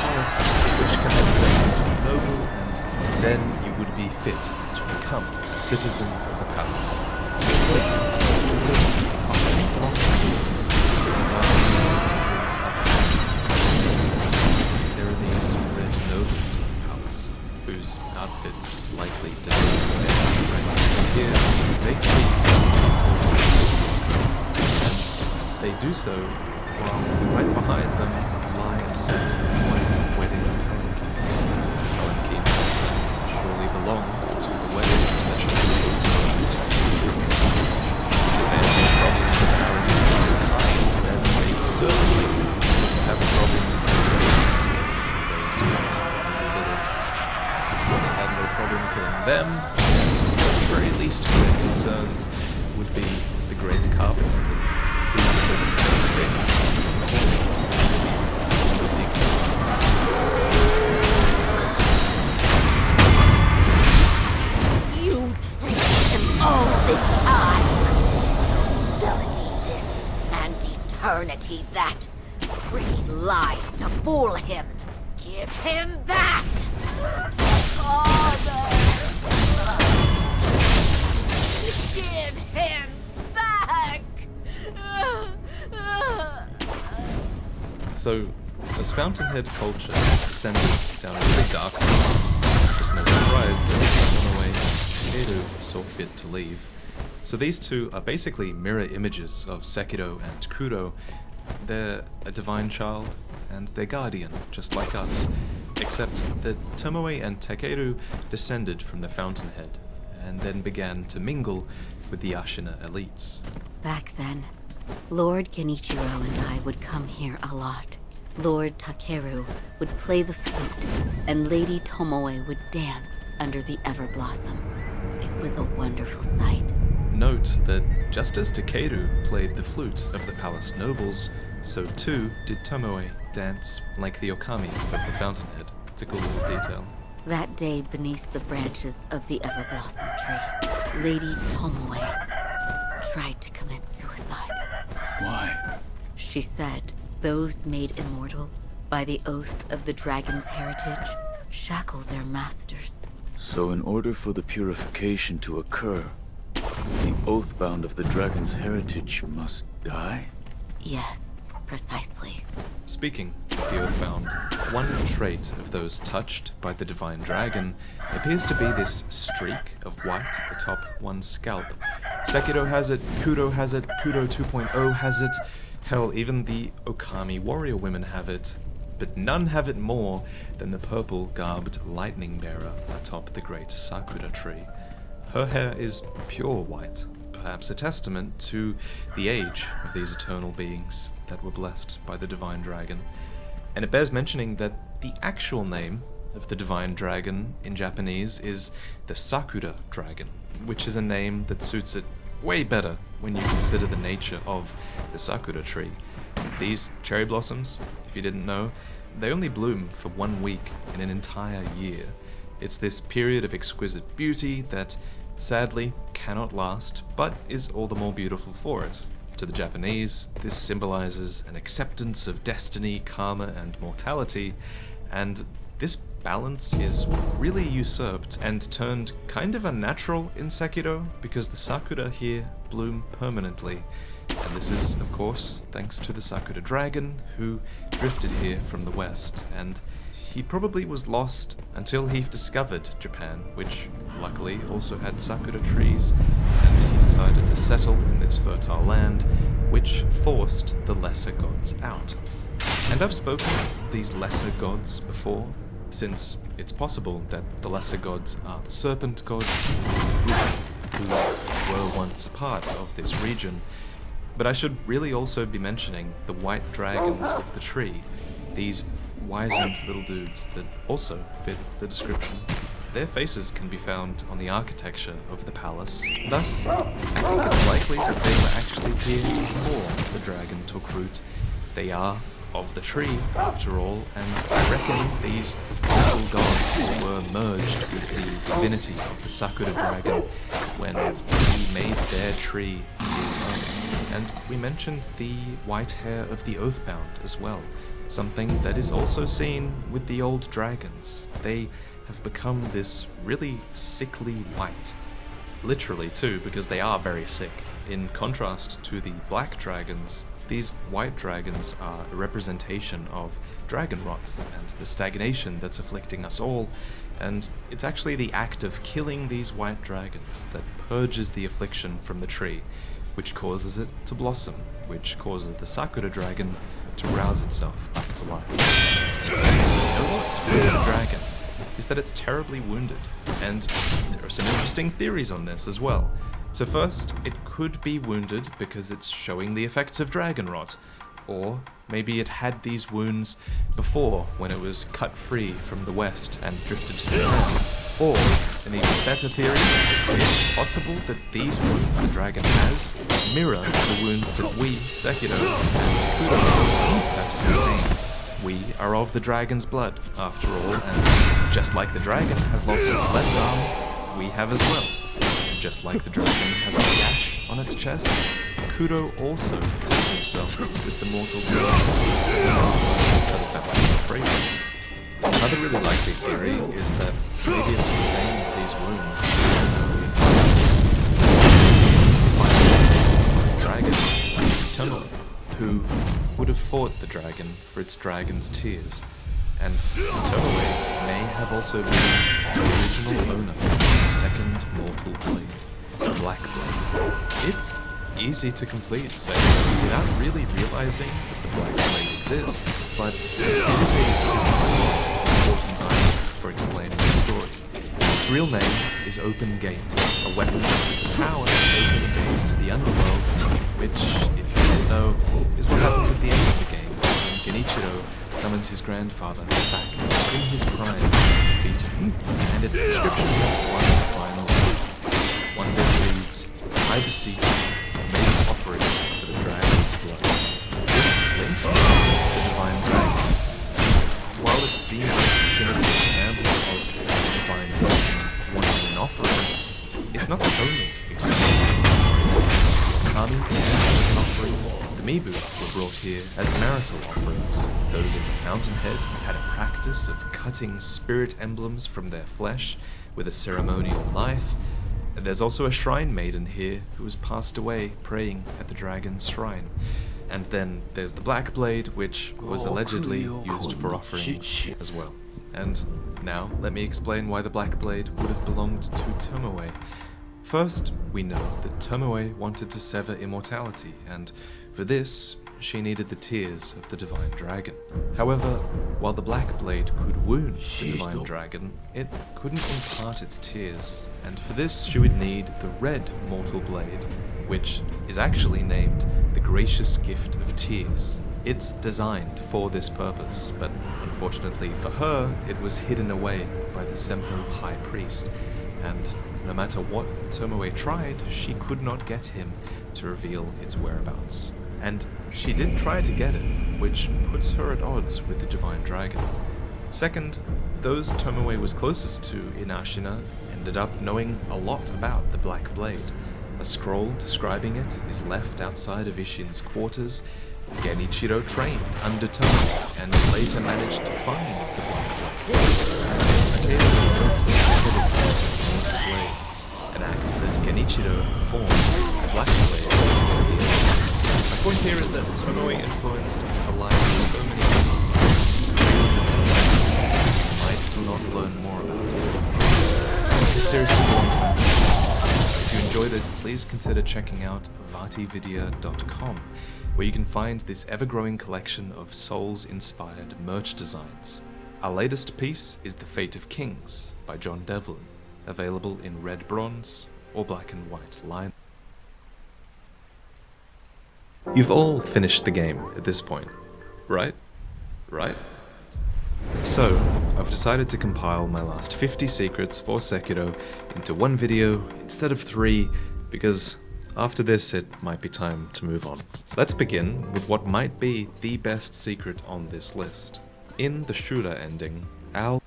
Speaker 3: palace, which connected them to the noble, and then you would be fit to become a citizen of the palace. There are these red nobles of the palace, whose outfits likely denote their rank. Here, they feast on horses. And they do so while right behind them lie a set of white wedding palanquins. Palanquins surely belonged to the wedding procession. And probably the palanquins then they certainly have a problem with those coming from the village. They had no problem killing them, and at the very least their concerns would be the great carpet attendant, who would
Speaker 10: You tricked him all this time. Ability this and eternity that. Pretty lies to fool him. Give him back! Father! Give him back!
Speaker 3: So, as Fountainhead culture descended down a really dark path, it's no surprise that in a way, Kato saw fit to leave. So these two are basically mirror images of Sekiro and Kuro. They're a divine child and their guardian, just like us, except that Tomoe and Takeru descended from the Fountainhead and then began to mingle with the Ashina elites.
Speaker 11: Back then, Lord Genichiro and I would come here a lot. Lord Takeru would play the flute, and Lady Tomoe would dance under the Everblossom. It was a wonderful sight.
Speaker 3: Note that just as Takeru played the flute of the palace nobles, so too did Tomoe dance like the Okami of the Fountainhead. It's a cool little detail.
Speaker 11: That day beneath the branches of the Everblossom tree, Lady Tomoe tried to commit suicide.
Speaker 1: Why?
Speaker 11: She said, those made immortal by the oath of the dragon's heritage shackle their masters.
Speaker 12: So in order for the purification to occur, the oathbound of the dragon's heritage must die?
Speaker 11: Yes, precisely.
Speaker 3: Speaking of the Oathbound, one trait of those touched by the divine dragon appears to be this streak of white atop one's scalp. Sekiro has it, Kuro has it, Kuro 2.0 has it, hell, even the Okami warrior women have it, but none have it more than the purple-garbed lightning bearer atop the great Sakura tree. Her hair is pure white, perhaps a testament to the age of these eternal beings that were blessed by the divine dragon. And it bears mentioning that the actual name of the divine dragon in Japanese is the Sakura dragon, which is a name that suits it way better when you consider the nature of the Sakura tree. These cherry blossoms, if you didn't know, they only bloom for 1 week in an entire year. It's this period of exquisite beauty that sadly cannot last, but is all the more beautiful for it. To the Japanese, this symbolizes an acceptance of destiny, karma, and mortality, and this balance is really usurped and turned kind of unnatural in Sekiro because the Sakura here bloom permanently. And this is, of course, thanks to the Sakura dragon who drifted here from the west, and he probably was lost until he discovered Japan, which luckily also had Sakura trees, and he decided to settle in this fertile land, which forced the lesser gods out. And I've spoken of these lesser gods before, since it's possible that the lesser gods are the serpent god who were once a part of this region. But I should really also be mentioning the white dragons of the tree, these wizened little dudes that also fit the description. Their faces can be found on the architecture of the palace, thus I think it's likely that they were actually here before the dragon took root. They are of the tree, after all, and I reckon these awful gods were merged with the divinity of the Sakura dragon when he made their tree his own. And we mentioned the white hair of the Oathbound as well, something that is also seen with the old dragons. They have become this really sickly white. Literally too, because they are very sick. In contrast to the black dragons, these white dragons are a representation of dragon rot and the stagnation that's afflicting us all, and it's actually the act of killing these white dragons that purges the affliction from the tree, which causes it to blossom, which causes the Sakura dragon to rouse itself back to life. Notice with the dragon is that it's terribly wounded, and there are some interesting theories on this as well. So first, it could be wounded because it's showing the effects of dragon rot, or maybe it had these wounds before when it was cut free from the west and drifted to Japan. Or, an even better theory, it's possible that these wounds the dragon has mirror the wounds that we, Sekiro, and Kudo have sustained. We are of the dragon's blood, after all, and just like the dragon has lost its left arm, we have as well. Just like the dragon has a gash on its chest, Kudo also cut himself with the mortal blade for the Fountain of Fragrance. Another really likely theory is that maybe it sustained these wounds the dragon, Tomoe, who would have fought the dragon for its dragon's tears. And Tomoe may have also been the original owner of its second mortal blade, the Black Blade. It's easy to complete, say, without really realizing that the Black Blade exists, but it is a super important item for explaining the story. Its real name is Open Gate, a weapon with the power to open the gates to the underworld, which, if you didn't know, is what happens at the end of the game, when Genichiro summons his grandfather back in his prime to defeat him. And its description has one final word, one that reads, "I beseech you, make offerings for the dragon's blood." This links to the divine dragon. While it's the most sinister example of the divine dragon wanting an offering, it's not the only example. Kami was an offering. The Mibu were brought here as marital offerings. Those of the Fountainhead had a practice of cutting spirit emblems from their flesh with a ceremonial knife. And there's also a shrine maiden here who has passed away praying at the dragon's shrine. And then there's the Black Blade, which was allegedly used for offerings as well. And now, let me explain why the Black Blade would have belonged to Tomoe. First, we know that Tomoe wanted to sever immortality, and for this, she needed the tears of the divine dragon. However, while the Black Blade could wound the divine dragon, it couldn't impart its tears, and for this she would need the red mortal blade, which is actually named the Gracious Gift of Tears. It's designed for this purpose, but unfortunately for her, it was hidden away by the Senpo High Priest, and no matter what Tomoe tried, she could not get him to reveal its whereabouts. And she did try to get it, which puts her at odds with the Divine Dragon. Second, those Tomoe was closest to in Ashina ended up knowing a lot about the Black Blade. A scroll describing it is left outside of Ishin's quarters. Genichiro trained under Tomoe and later managed to find the Black Blade. shaded and wrote the blade, an act that Genichiro performed at Black Blade. My point here is that Tomoe influenced the lives of so many people. Might not learn more about it. This series took a long time. If you enjoyed it, please consider checking out vatividya.com, where you can find this ever-growing collection of Souls-inspired merch designs. Our latest piece is The Fate of Kings by John Devlin, available in red bronze or black and white line. You've all finished the game at this point, right? Right? So, I've decided to compile my last 50 secrets for Sekiro into one video instead of 3, because after this it might be time to move on. Let's begin with what might be the best secret on this list. In the Shura ending, Al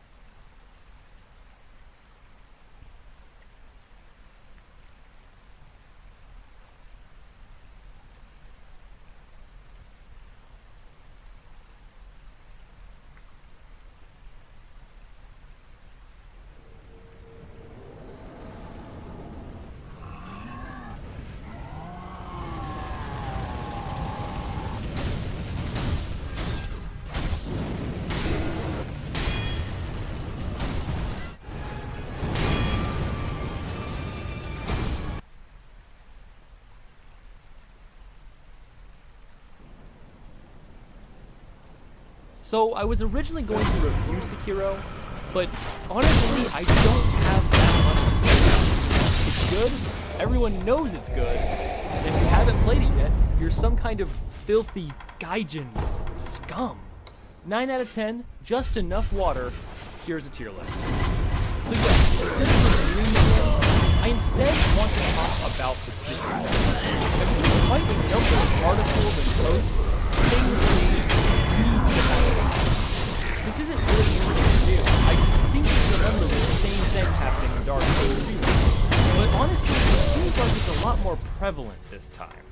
Speaker 13: So I was originally going to review Sekiro, but honestly, I don't have that much to say about it. It's good, everyone knows it's good, and if you haven't played it yet, you're some kind of filthy gaijin scum. 9 out of 10, just enough water. Here's a tier list. So yeah, instead of reviewing the game, I instead want to talk about the secret. I've seen quite a number of articles and posts saying that needs to happen. This isn't really anything new. I distinctly remember the same thing happening in Dark Souls 2. But honestly, it seems like it's a lot more prevalent this time.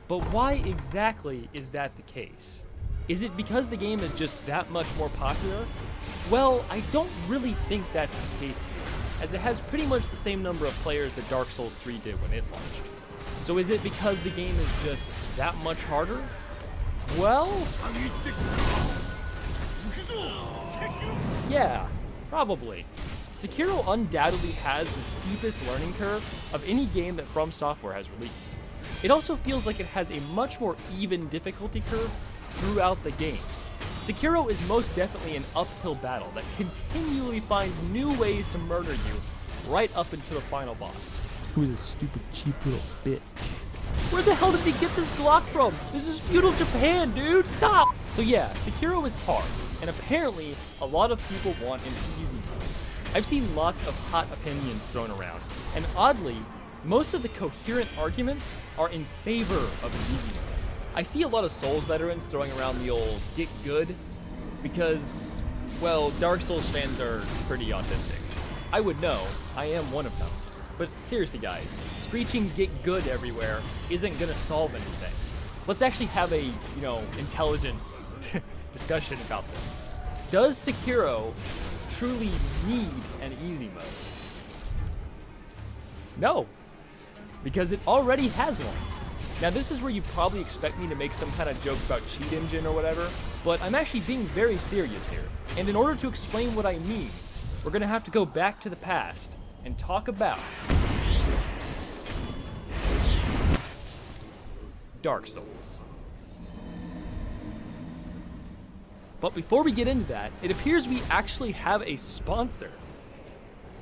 Speaker 13: But why exactly is that the case? Is it because the game is just that much more popular? Well, I don't really think that's the case here, as it has pretty much the same number of players that Dark Souls 3 did when it launched. So is it because the game is just that much harder? Well, yeah, probably. Sekiro undoubtedly has the steepest learning curve of any game that From Software has released. It also feels like it has a much more even difficulty curve throughout the game. Sekiro is most definitely an uphill battle that continually finds new ways to murder you right up until the final boss. Who is a stupid, cheap little bitch. Where the hell did he get this Glock from? This is feudal Japan, dude! Stop! So yeah, Sekiro is hard, and apparently a lot of people want an easy mode. I've seen lots of hot opinions thrown around, and oddly, most of the coherent arguments are in favor of an easy mode. I see a lot of Souls veterans throwing around the old get good, because, well, Dark Souls fans are pretty autistic. I would know, I am one of them. But seriously guys, screeching get good everywhere isn't gonna solve anything. Let's actually have a, intelligent discussion about this. Does Sekiro truly need an easy mode? No, because it already has one. Now this is where you probably expect me to make some kind of joke about cheat engine or whatever, but I'm actually being very serious here. And in order to explain what I mean, we're gonna have to go back to the past and talk about Dark Souls. But before we get into that, it appears we actually have a sponsor.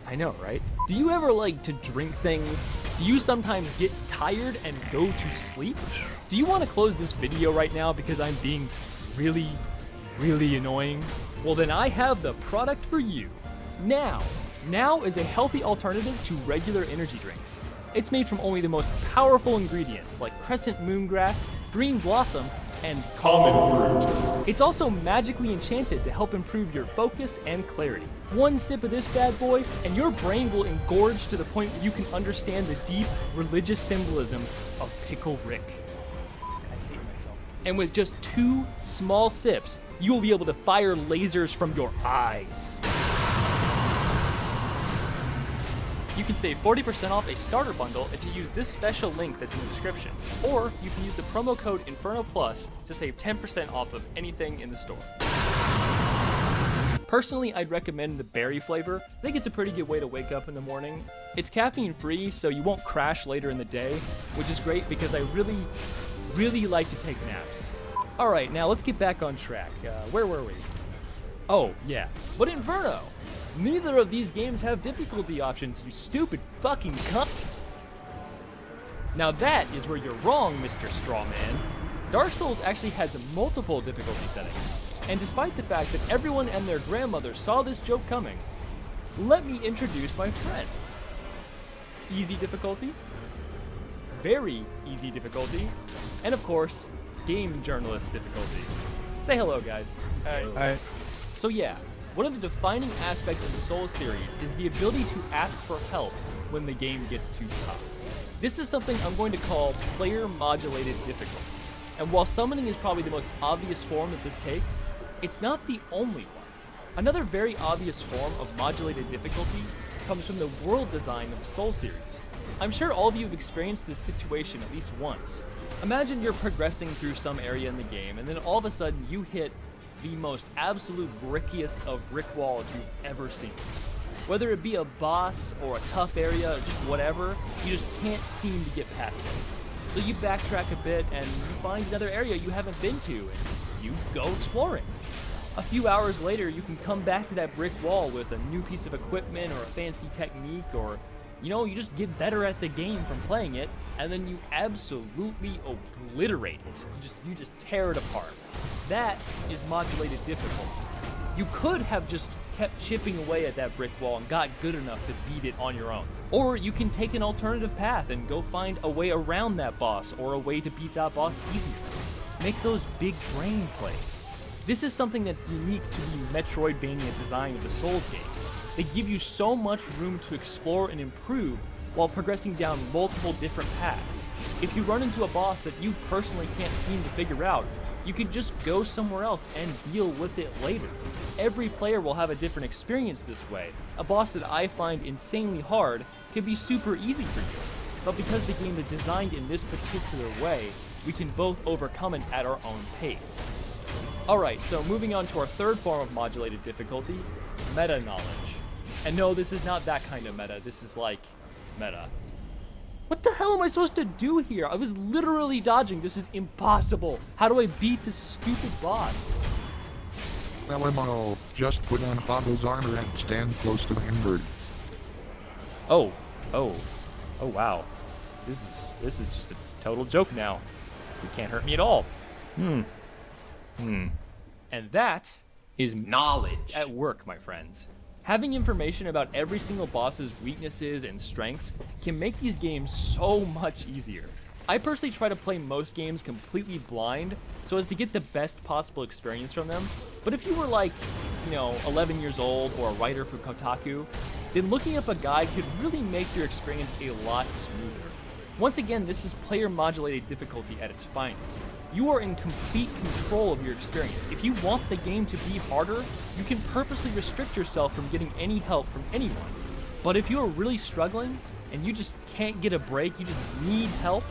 Speaker 13: I know, right? Do you ever like to drink things? Do you sometimes get tired and go to sleep? Do you want to close this video right now because I'm being really, really annoying? Well then I have the product for you. Now is a healthy alternative to regular energy drinks. It's made from only the most powerful ingredients like crescent moongrass, green blossom, and common fruit. It's also magically enchanted to help improve your focus and clarity. One sip of this bad boy, and your brain will engorge to the point where you can understand the deep religious symbolism of Pickle Rick. I hate myself. And with just 2 small sips, you will be able to fire lasers from your eyes. You can save 40% off a starter bundle if you use this special link that's in the description, or you can use the promo code Inferno Plus to save 10% off of anything in the store. Personally, I'd recommend the berry flavor. I think it's a pretty good way to wake up in the morning. It's caffeine free, so you won't crash later in the day, which is great because I really like to take naps. Alright, now let's get back on track. Where were we? Oh, yeah. But Inferno! Neither of these games have difficulty options, you stupid fucking cunt! Now that is where you're wrong, Mr. Strawman. Dark Souls actually has multiple difficulty settings. And despite the fact that everyone and their grandmother saw this joke coming, let me introduce my friends. Easy difficulty, very easy difficulty, and of course, game journalist difficulty. Say hello, guys.
Speaker 5: Hi.
Speaker 13: So yeah, one of the defining aspects of the Souls series is the ability to ask for help when the game gets too tough. This is something I'm going to call player modulated difficulty. And while summoning is probably the most obvious form that this takes, it's not the only one. Another very obvious form of modulated difficulty comes from the world design of the Souls series. I'm sure all of you have experienced this situation at least once. Imagine you're progressing through some area in the game, and then all of a sudden you hit the most absolute brickiest of brick walls you've ever seen. Whether it be a boss or a tough area or just whatever, you just can't seem to get past it. So you backtrack a bit and you find another area you haven't been to, and you go exploring. A few hours later, you can come back to that brick wall with a new piece of equipment or a fancy technique, or you just get better at the game from playing it, and then you absolutely obliterate it. You just tear it apart. That is modulated difficulty. You could have just kept chipping away at that brick wall and got good enough to beat it on your own. Or you can take an alternative path and go find a way around that boss or a way to beat that boss easier. Make those big brain plays. This is something that's unique to the Metroidvania design of the Souls game. They give you so much room to explore and improve while progressing down multiple different paths. If you run into a boss that you personally can't seem to figure out, you can just go somewhere else and deal with it later. Every player will have a different experience this way. A boss that I find insanely hard can be super easy for you. But because the game is designed in this particular way, we can both overcome it at our own pace. Alright, so moving on to our third form of modulated difficulty, meta knowledge. And no, this is not that kind of meta, this is like meta. What the hell am I supposed to do here? I was literally dodging, this is impossible. How do I beat this stupid boss?
Speaker 14: LMAO, just put on Fabo's armor and stand close to the Hinbird.
Speaker 13: Oh wow. This is just a total joke now. You can't hurt me at all. And that is knowledge at work, my friends. Having information about every single boss's weaknesses and strengths can make these games so much easier. I personally try to play most games completely blind so as to get the best possible experience from them. But if you were like, 11 years old or a writer for Kotaku, then looking up a guide could really make your experience a lot smoother. Once again, this is player modulated difficulty at its finest. You are in complete control of your experience. If you want the game to be harder, you can purposely restrict yourself from getting any help from anyone. But if you are really struggling and you just can't get a break, you just need help,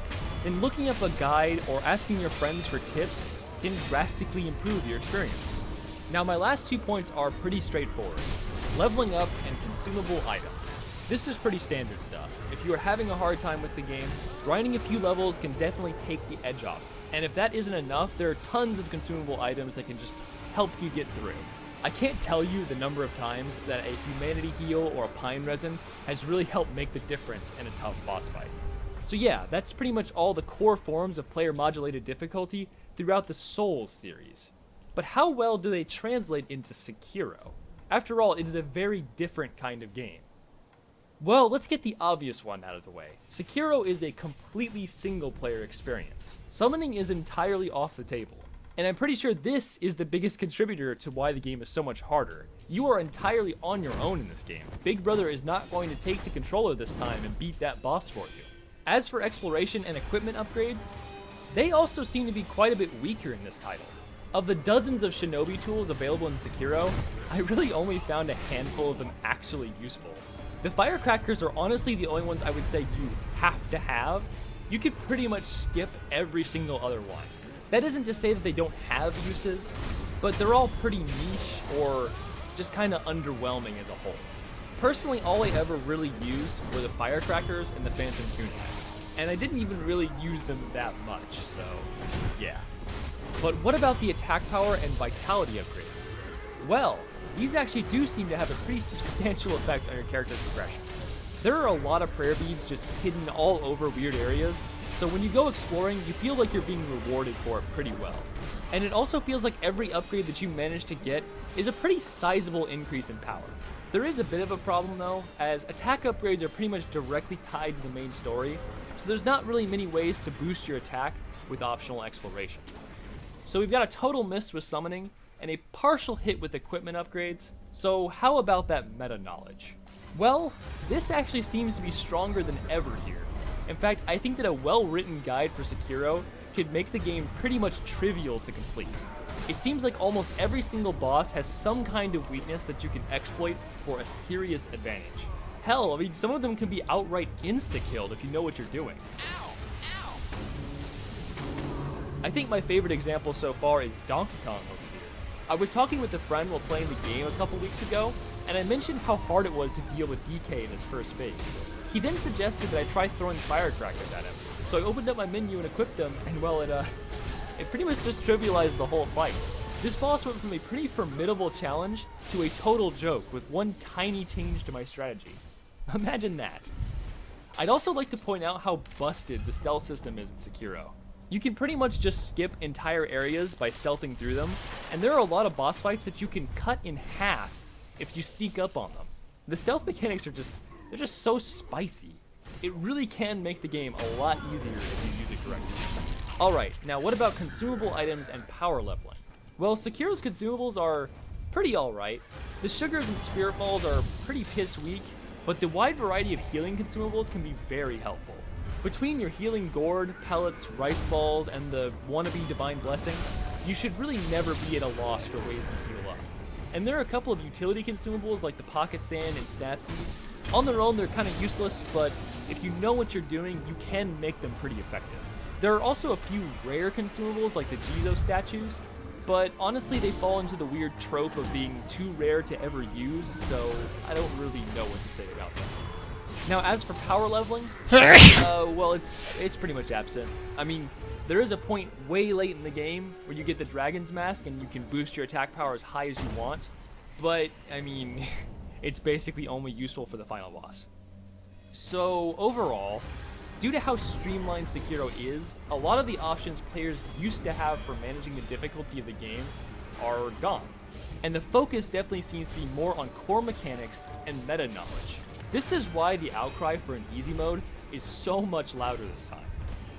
Speaker 13: then looking up a guide or asking your friends for tips can drastically improve your experience. Now, my last 2 points are pretty straightforward. Leveling up and consumable items. This is pretty standard stuff. If you are having a hard time with the game, grinding a few levels can definitely take the edge off. And if that isn't enough, there are tons of consumable items that can just help you get through. I can't tell you the number of times that a humanity heal or a pine resin has really helped make the difference in a tough boss fight. So yeah, that's pretty much all the core forms of player modulated difficulty throughout the Souls series. But how well do they translate into Sekiro? After all, it is a very different kind of game. Well, let's get the obvious one out of the way. Sekiro is a completely single-player experience. Summoning is entirely off the table, and I'm pretty sure this is the biggest contributor to why the game is so much harder. You are entirely on your own in this game. Big Brother is not going to take the controller this time and beat that boss for you. As for exploration and equipment upgrades, they also seem to be quite a bit weaker in this title. Of the dozens of shinobi tools available in Sekiro, I really only found a handful of them actually useful. The firecrackers are honestly the only ones I would say you have to have. You could pretty much skip every single other one. That isn't to say that they don't have uses, but they're all pretty niche or just kind of underwhelming as a whole. Personally, all I ever really used were the firecrackers and the phantom kunai, and I didn't even really use them that much, so yeah. But what about the attack power and vitality upgrades? Well, these actually do seem to have a pretty substantial effect on your character's progression. There are a lot of prayer beads just hidden all over weird areas, so when you go exploring, you feel like you're being rewarded for it pretty well. And it also feels like every upgrade that you manage to get is a pretty sizable increase in power. There is a bit of a problem though, as attack upgrades are pretty much directly tied to the main story, so there's not really many ways to boost your attack with optional exploration. So we've got a total miss with summoning, and a partial hit with equipment upgrades, so how about that meta knowledge? Well, this actually seems to be stronger than ever here. In fact, I think that a well-written guide for Sekiro could make the game pretty much trivial to complete. It seems like almost every single boss has some kind of weakness that you can exploit for a serious advantage. Hell, I mean, some of them can be outright insta-killed if you know what you're doing. I think my favorite example so far is Donkey Kong over here. I was talking with a friend while playing the game a couple weeks ago, and I mentioned how hard it was to deal with DK in his first phase. He then suggested that I try throwing firecrackers at him, so I opened up my menu and equipped them, and well, it pretty much just trivialized the whole fight. This boss went from a pretty formidable challenge to a total joke with one tiny change to my strategy. Imagine that. I'd also like to point out how busted the stealth system is in Sekiro. You can pretty much just skip entire areas by stealthing through them, and there are a lot of boss fights that you can cut in half if you sneak up on them. The stealth mechanics are they're just so spicy. It really can make the game a lot easier if you use it correctly. Alright, now what about consumable items and power leveling? Well, Sekiro's consumables are pretty alright. The sugars and spirit falls are pretty piss weak, but the wide variety of healing consumables can be very helpful. Between your healing gourd, pellets, rice balls, and the wannabe divine blessing, you should really never be at a loss for ways to heal up. And there are a couple of utility consumables like the pocket sand and snapseeds. On their own, they're kind of useless, but if you know what you're doing, you can make them pretty effective. There are also a few rare consumables like the Jizo statues, but honestly they fall into the weird trope of being too rare to ever use, so I don't really know what to say about them. Now, as for power leveling, well, it's pretty much absent. I mean, there is a point way late in the game where you get the Dragon's Mask and you can boost your attack power as high as you want, but, I mean, it's basically only useful for the final boss. So, overall, due to how streamlined Sekiro is, a lot of the options players used to have for managing the difficulty of the game are gone. And the focus definitely seems to be more on core mechanics and meta knowledge. This is why the outcry for an easy mode is so much louder this time.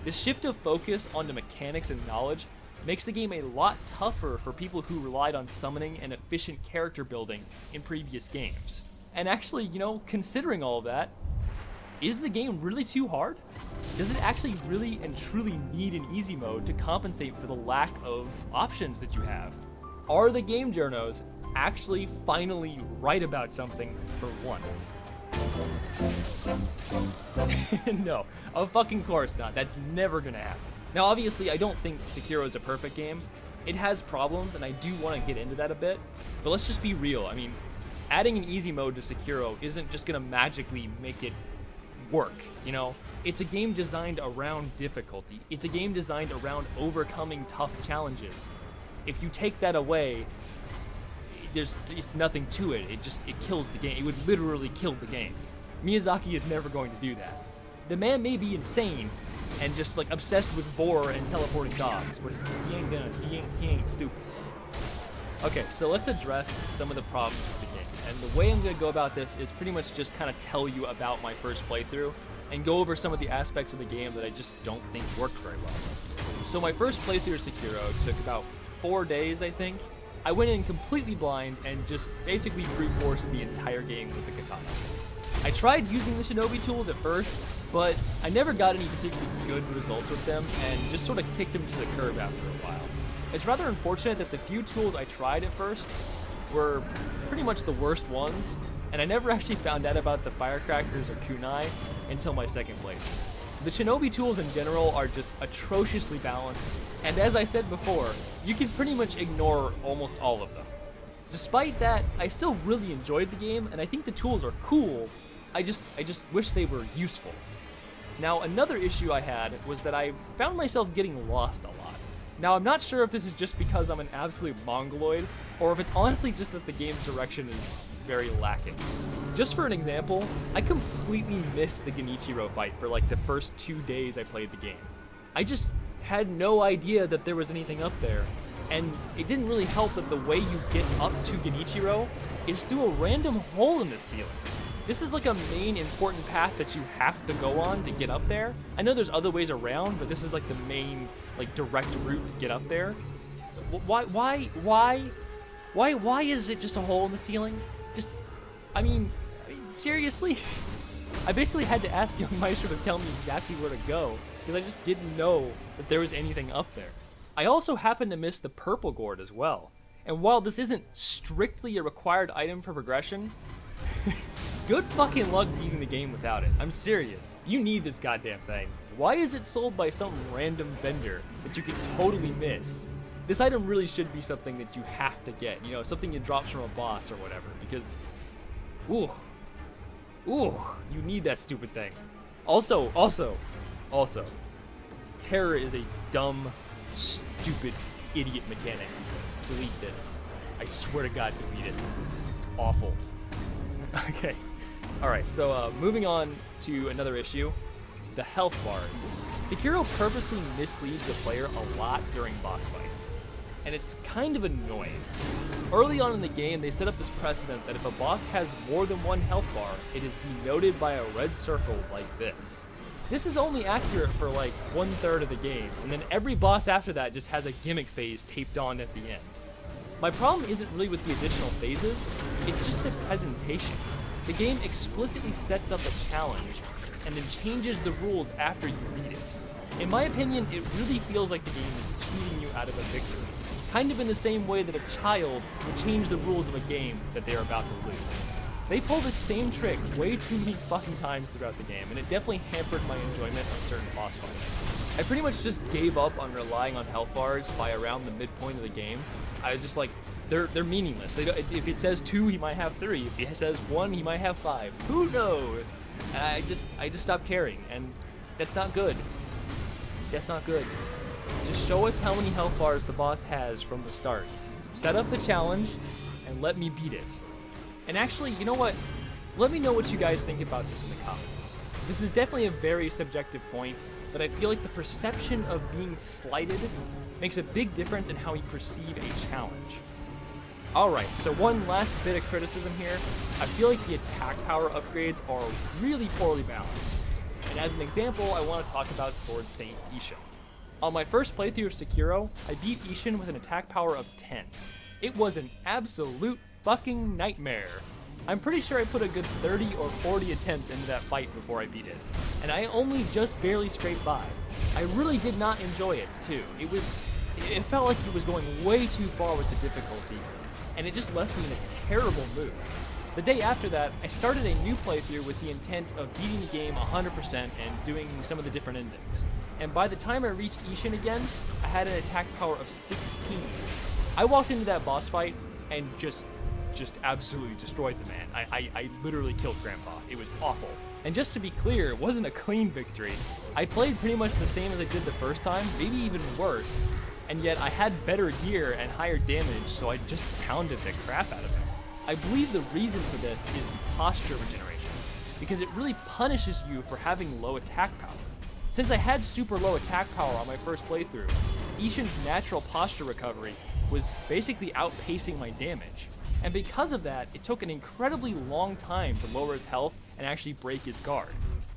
Speaker 13: The shift of focus onto mechanics and knowledge makes the game a lot tougher for people who relied on summoning and efficient character building in previous games. And actually, you know, considering all of that, is the game really too hard? Does it actually really and truly need an easy mode to compensate for the lack of options that you have? Are the game journos actually finally right about something for once? No, of fucking course not. That's never gonna happen. Now, obviously, I don't think Sekiro is a perfect game. It has problems, and I do want to get into that a bit. But let's just be real. I mean, adding an easy mode to Sekiro isn't just gonna magically make it work, you know? It's a game designed around difficulty. It's a game designed around overcoming tough challenges. If you take that away, it's nothing to it. It kills the game. It would literally kill the game. Miyazaki is never going to do that. The man may be insane and just like obsessed with vor and teleporting dogs, but he ain't stupid. Okay, so let's address some of the problems with the game. And the way I'm going to go about this is pretty much just kind of tell you about my first playthrough and go over some of the aspects of the game that I just don't think worked very well. So my first playthrough of Sekiro took about 4 days, I think. I went in completely blind and just basically brute forced the entire game with the katana. I tried using the shinobi tools at first, but I never got any particularly good results with them and just sort of kicked them to the curb after a while. It's rather unfortunate that the few tools I tried at first were pretty much the worst ones, and I never actually found out about the firecrackers or kunai until my second playthrough. The shinobi tools in general are just atrociously balanced, and as I said before, you can pretty much ignore almost all of them. Despite that, I still really enjoyed the game, and I think the tools are cool. I just wish they were useful. Now, another issue I had was that I found myself getting lost a lot. Now, I'm not sure if this is just because I'm an absolute mongoloid, or if it's honestly just that the game's direction is very lacking. Just for an example, I completely missed the Genichiro fight for like the first 2 days I played the game. I just had no idea that there was anything up there, and it didn't really help that the way you get up to Genichiro is through a random hole in the ceiling. This is like a main important path that you have to go on to get up there. I know there's other ways around, but this is like the main, like, direct route to get up there. Why is it just a hole in the ceiling? Just, I mean, seriously? I basically had to ask Young Meister to tell me exactly where to go, because I just didn't know that there was anything up there. I also happened to miss the purple gourd as well. And while this isn't strictly a required item for progression, good fucking luck beating the game without it. I'm serious. You need this goddamn thing. Why is it sold by some random vendor that you can totally miss? This item really should be something that you have to get, you know, something that drops from a boss or whatever, because, ooh, you need that stupid thing. Also, Terror is a dumb, stupid, idiot mechanic. Delete this. I swear to God, delete it. It's awful. Okay. Alright, so moving on to another issue, the health bars. Sekiro purposely misleads the player a lot during boss fights, and it's kind of annoying. Early on in the game, they set up this precedent that if a boss has more than one health bar, it is denoted by a red circle like this. This is only accurate for like 1/3 of the game, and then every boss after that just has a gimmick phase taped on at the end. My problem isn't really with the additional phases, it's just the presentation. The game explicitly sets up a challenge, and then changes the rules after you beat it. In my opinion, it really feels like the game is cheating you out of a victory, kind of in the same way that a child would change the rules of a game that they're about to lose. They pull this same trick way too many fucking times throughout the game, and it definitely hampered my enjoyment of certain boss fights. I pretty much just gave up on relying on health bars by around the midpoint of the game. I was just like, they're meaningless. If it says 2, he might have 3. If it says 1, he might have 5. Who knows? And I just stopped caring, and that's not good. That's not good. Just show us how many health bars the boss has from the start. Set up the challenge, and let me beat it. And actually, you know what? Let me know what you guys think about this in the comments. This is definitely a very subjective point, but I feel like the perception of being slighted makes a big difference in how you perceive a challenge. Alright, so one last bit of criticism here. I feel like the attack power upgrades are really poorly balanced. And as an example, I want to talk about Sword Saint Ishin. On my first playthrough of Sekiro, I beat Ishin with an attack power of 10. It was an absolute fucking nightmare. I'm pretty sure I put a good 30 or 40 attempts into that fight before I beat it, and I only just barely scraped by. I really did not enjoy it, too. It felt like it was going way too far with the difficulty, and it just left me in a terrible mood. The day after that, I started a new playthrough with the intent of beating the game 100% and doing some of the different endings. And by the time I reached Ishin again, I had an attack power of 16. I walked into that boss fight and just absolutely destroyed the man. I literally killed Grandpa. It was awful. And just to be clear, it wasn't a clean victory. I played pretty much the same as I did the first time, maybe even worse, and yet I had better gear and higher damage, so I just pounded the crap out of him. I believe the reason for this is the posture regeneration, because it really punishes you for having low attack power. Since I had super low attack power on my first playthrough, Ishin's natural posture recovery was basically outpacing my damage. And because of that, it took an incredibly long time to lower his health and actually break his guard.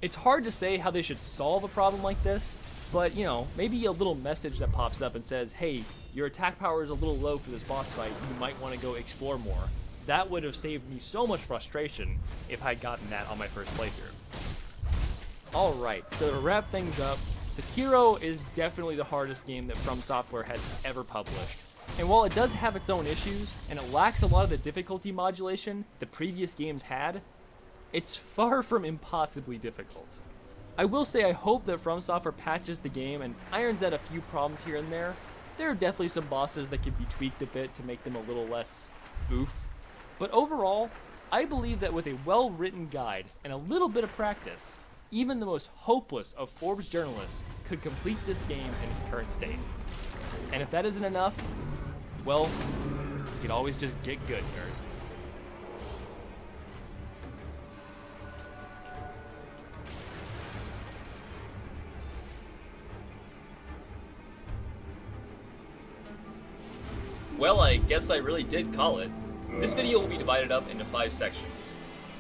Speaker 13: It's hard to say how they should solve a problem like this, but you know, maybe a little message that pops up and says, hey, your attack power is a little low for this boss fight, you might want to go explore more. That would have saved me so much frustration if I'd gotten that on my first playthrough. Alright, so to wrap things up, Sekiro is definitely the hardest game that From Software has ever published. And while it does have its own issues, and it lacks a lot of the difficulty modulation the previous games had, it's far from impossibly difficult. I will say I hope that From Software patches the game and irons out a few problems here and there. There are definitely some bosses that could be tweaked a bit to make them a little less oof. But overall, I believe that with a well-written guide and a little bit of practice, even the most hopeless of Forbes journalists could complete this game in its current state. And if that isn't enough, well, you can always just get good, nerd. Well, I guess I really did call it. This video will be divided up into 5 sections.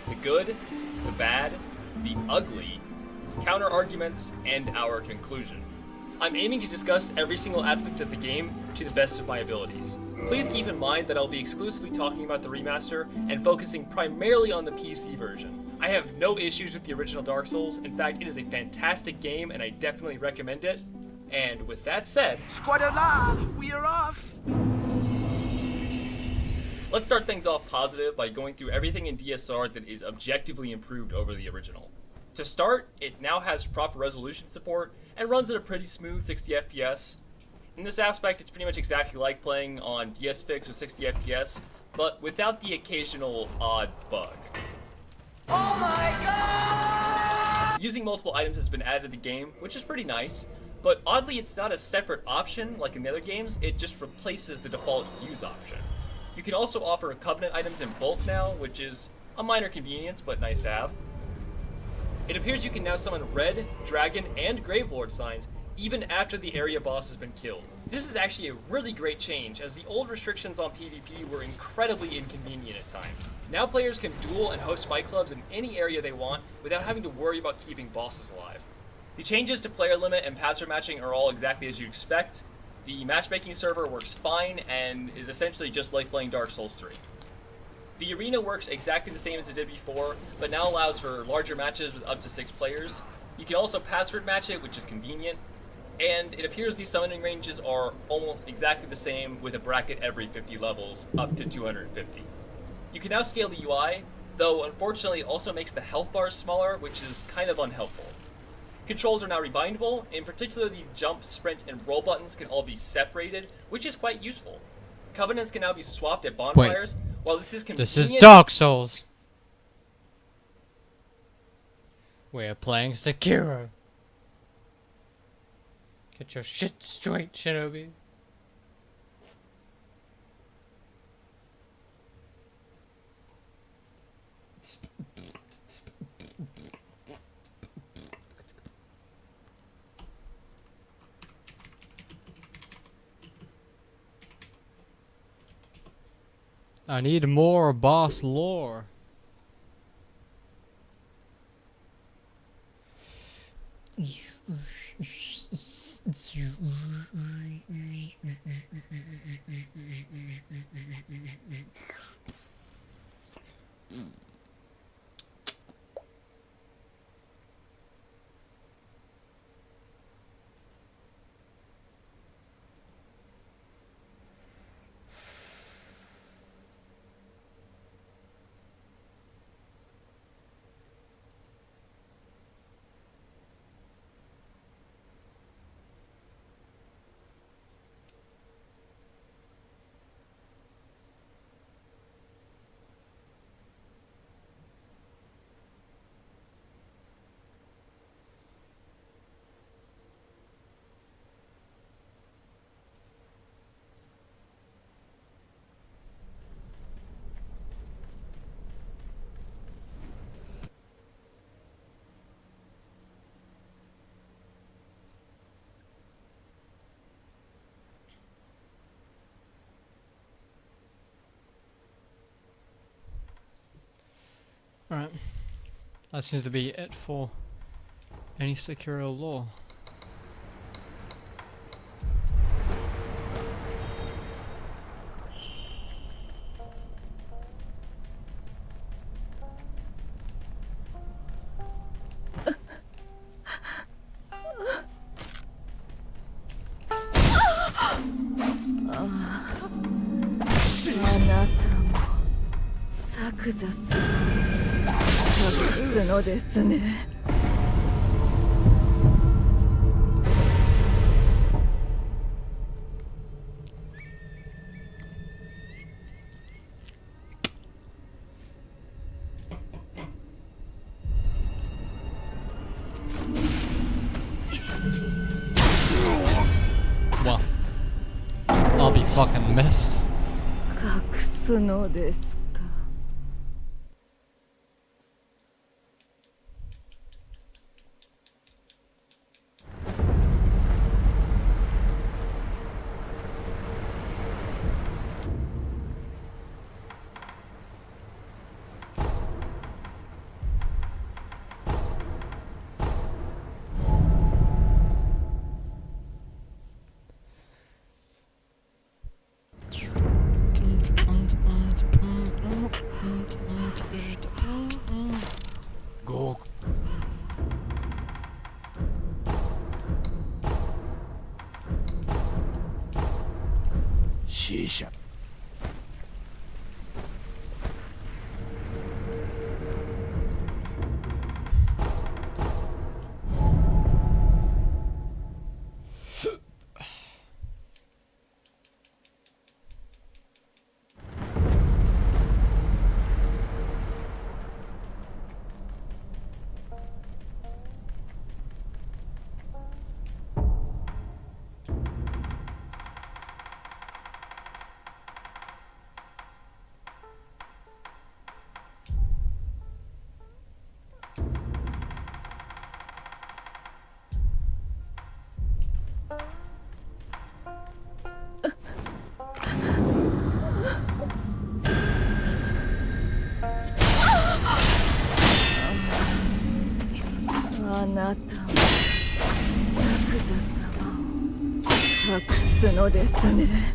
Speaker 13: The good, the bad, the ugly, counter-arguments, and our conclusion. I'm aiming to discuss every single aspect of the game to the best of my abilities. Please keep in mind that I'll be exclusively talking about the remaster and focusing primarily on the PC version. I have no issues with the original Dark Souls. In fact, it is a fantastic game and I definitely recommend it. And with that said,
Speaker 15: Squadala, we are off!
Speaker 13: Let's start things off positive by going through everything in DSR that is objectively improved over the original. To start, it now has proper resolution support and runs at a pretty smooth 60 FPS. In this aspect, it's pretty much exactly like playing on DS Fix with 60 FPS, but without the occasional odd bug.
Speaker 15: Oh my god!
Speaker 13: Using multiple items has been added to the game, which is pretty nice, but oddly it's not a separate option like in the other games, it just replaces the default use option. You can also offer Covenant items in bulk now, which is a minor convenience, but nice to have. It appears you can now summon Red, Dragon, and Gravelord signs even after the area boss has been killed. This is actually a really great change, as the old restrictions on PvP were incredibly inconvenient at times. Now players can duel and host fight clubs in any area they want without having to worry about keeping bosses alive. The changes to player limit and password matching are all exactly as you'd expect. The matchmaking server works fine and is essentially just like playing Dark Souls 3. The arena works exactly the same as it did before, but now allows for larger matches with up to 6 players. You can also password match it, which is convenient, and it appears these summoning ranges are almost exactly the same with a bracket every 50 levels, up to 250. You can now scale the UI, though unfortunately it also makes the health bars smaller, which is kind of unhelpful. Controls are now rebindable, in particular the jump, sprint, and roll buttons can all be separated, which is quite useful. Covenants can now be swapped at bonfires, while this is convenient.
Speaker 5: This is Dark Souls. We're playing Sekiro. Get your shit straight, Shinobi. I need more boss lore. Alright. That seems to be it for any Sekiro lore.
Speaker 10: 作座さん、特質のですね。
Speaker 5: Well, I'll be fucking missed.
Speaker 10: 隠すのですか。
Speaker 1: ご死者
Speaker 10: あなたも作座様を隠すのですね。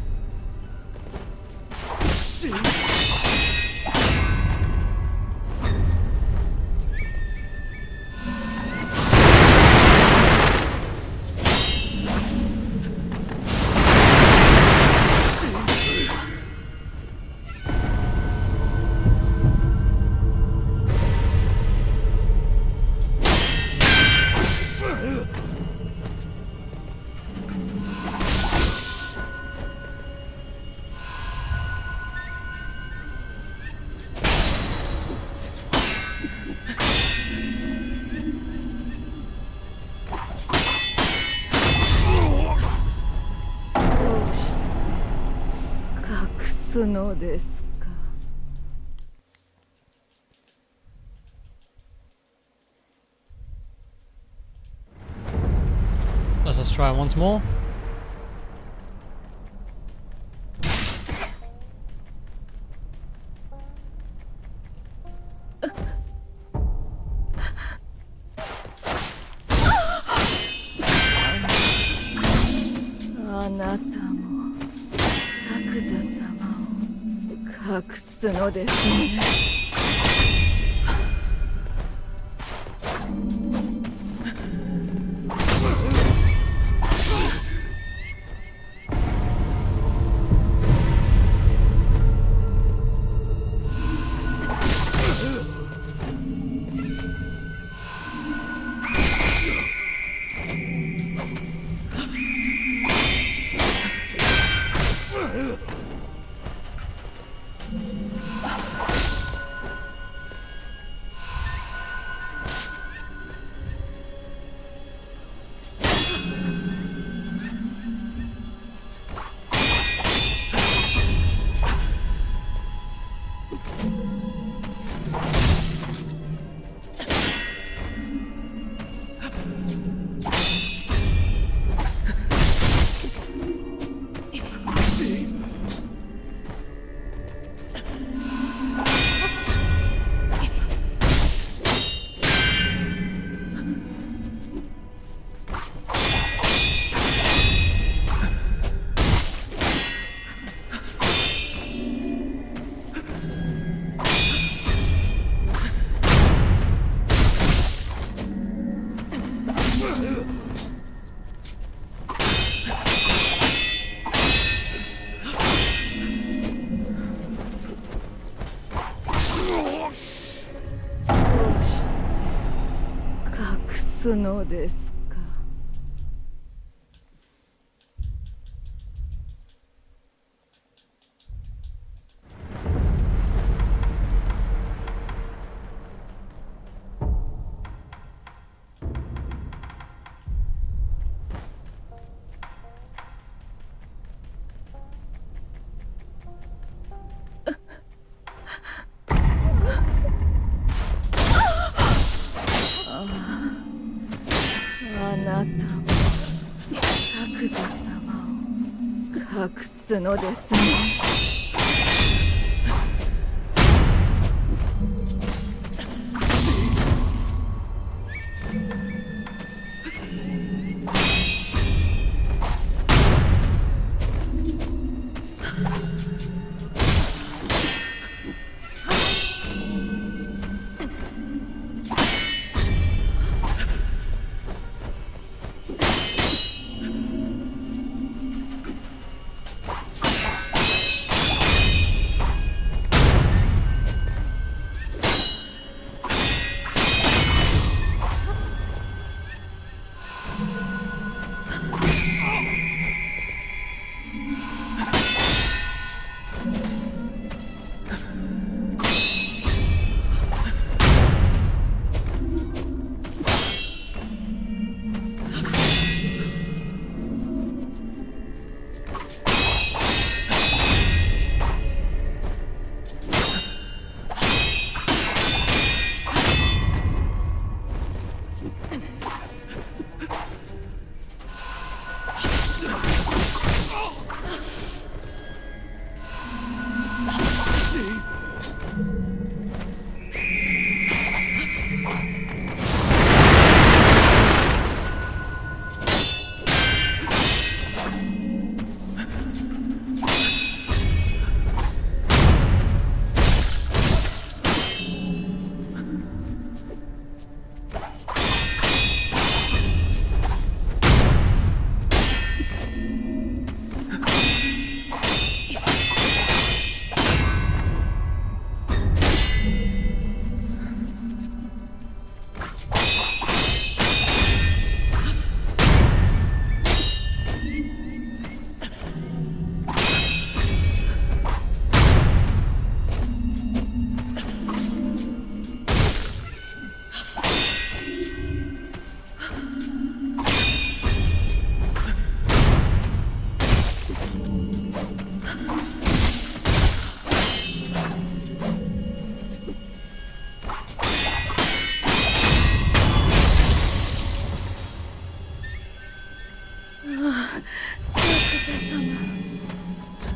Speaker 10: どうして隠すのですか。
Speaker 5: Let us try once more.
Speaker 10: Ah! あなたも作座様を隠すのですね。
Speaker 16: すのですか。あなたも作者様を隠すのですね。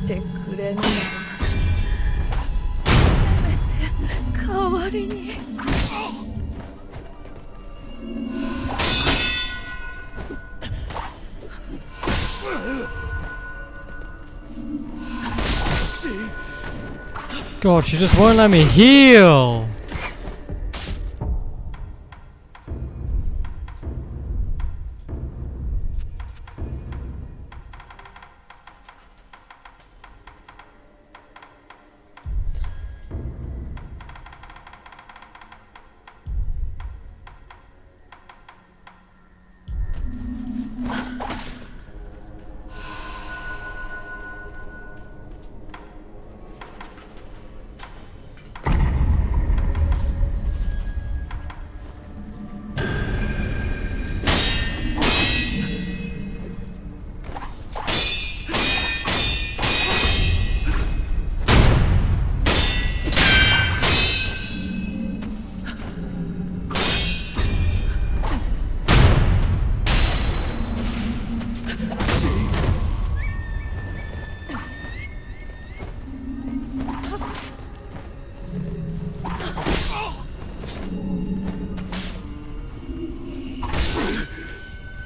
Speaker 16: 来てくれぬならせめて代わりに。
Speaker 5: God, she just won't let me heal!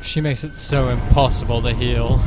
Speaker 5: She makes it so impossible to heal.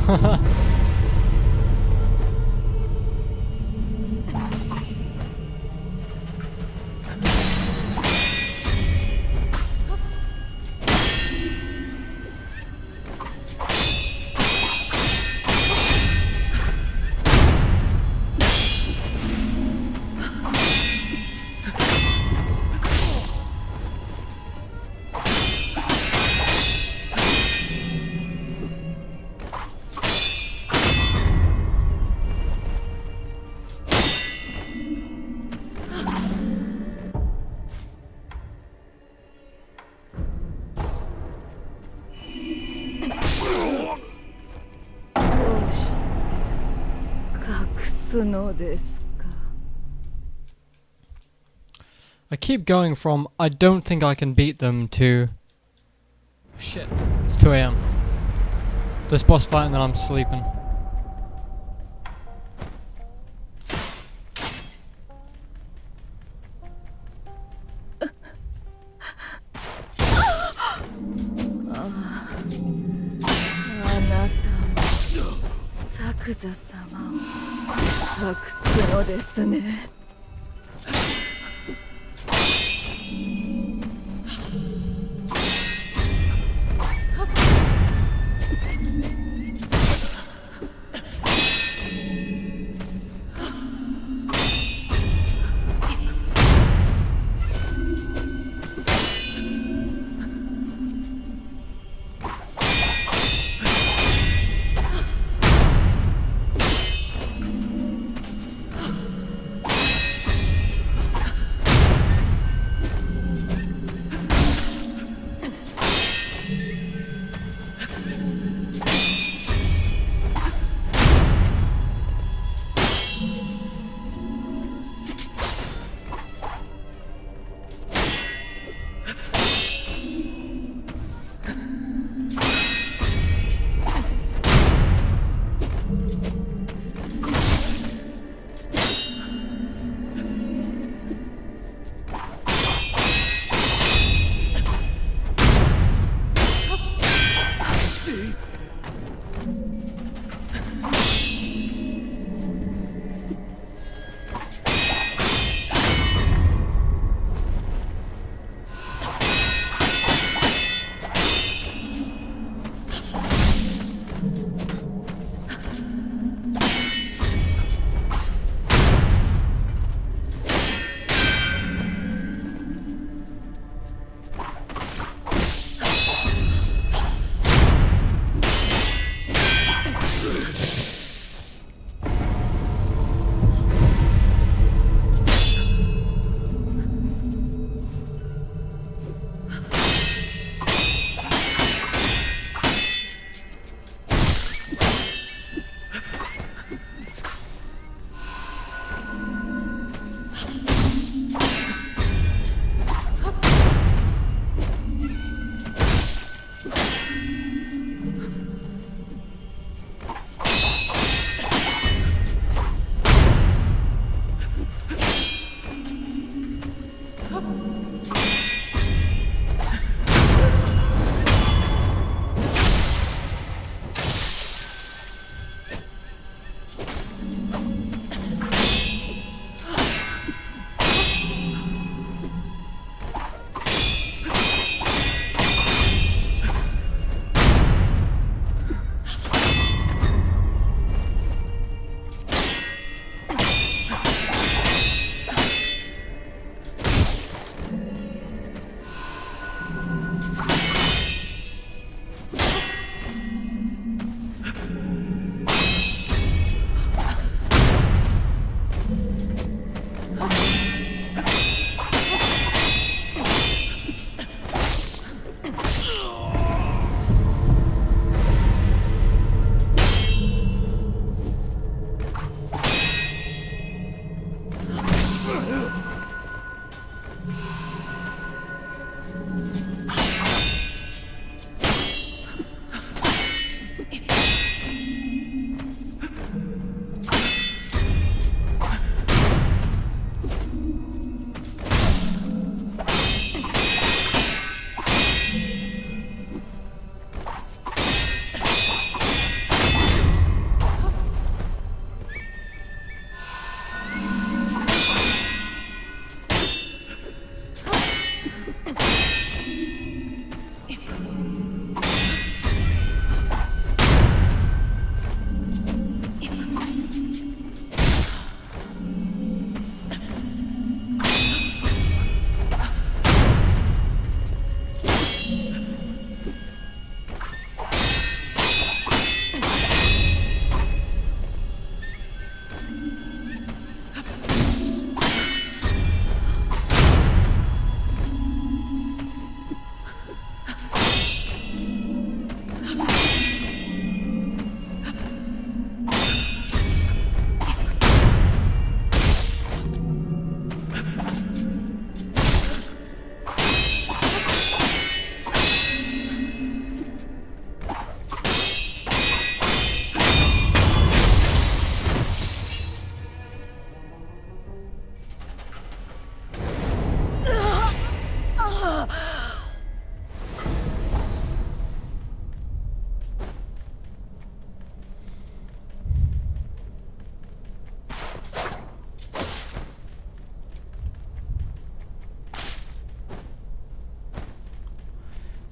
Speaker 16: すのですか。
Speaker 5: I keep going from I don't think I can beat them to shit, it's 2 AM. This boss fight and then I'm sleeping.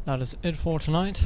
Speaker 5: that is it for tonight.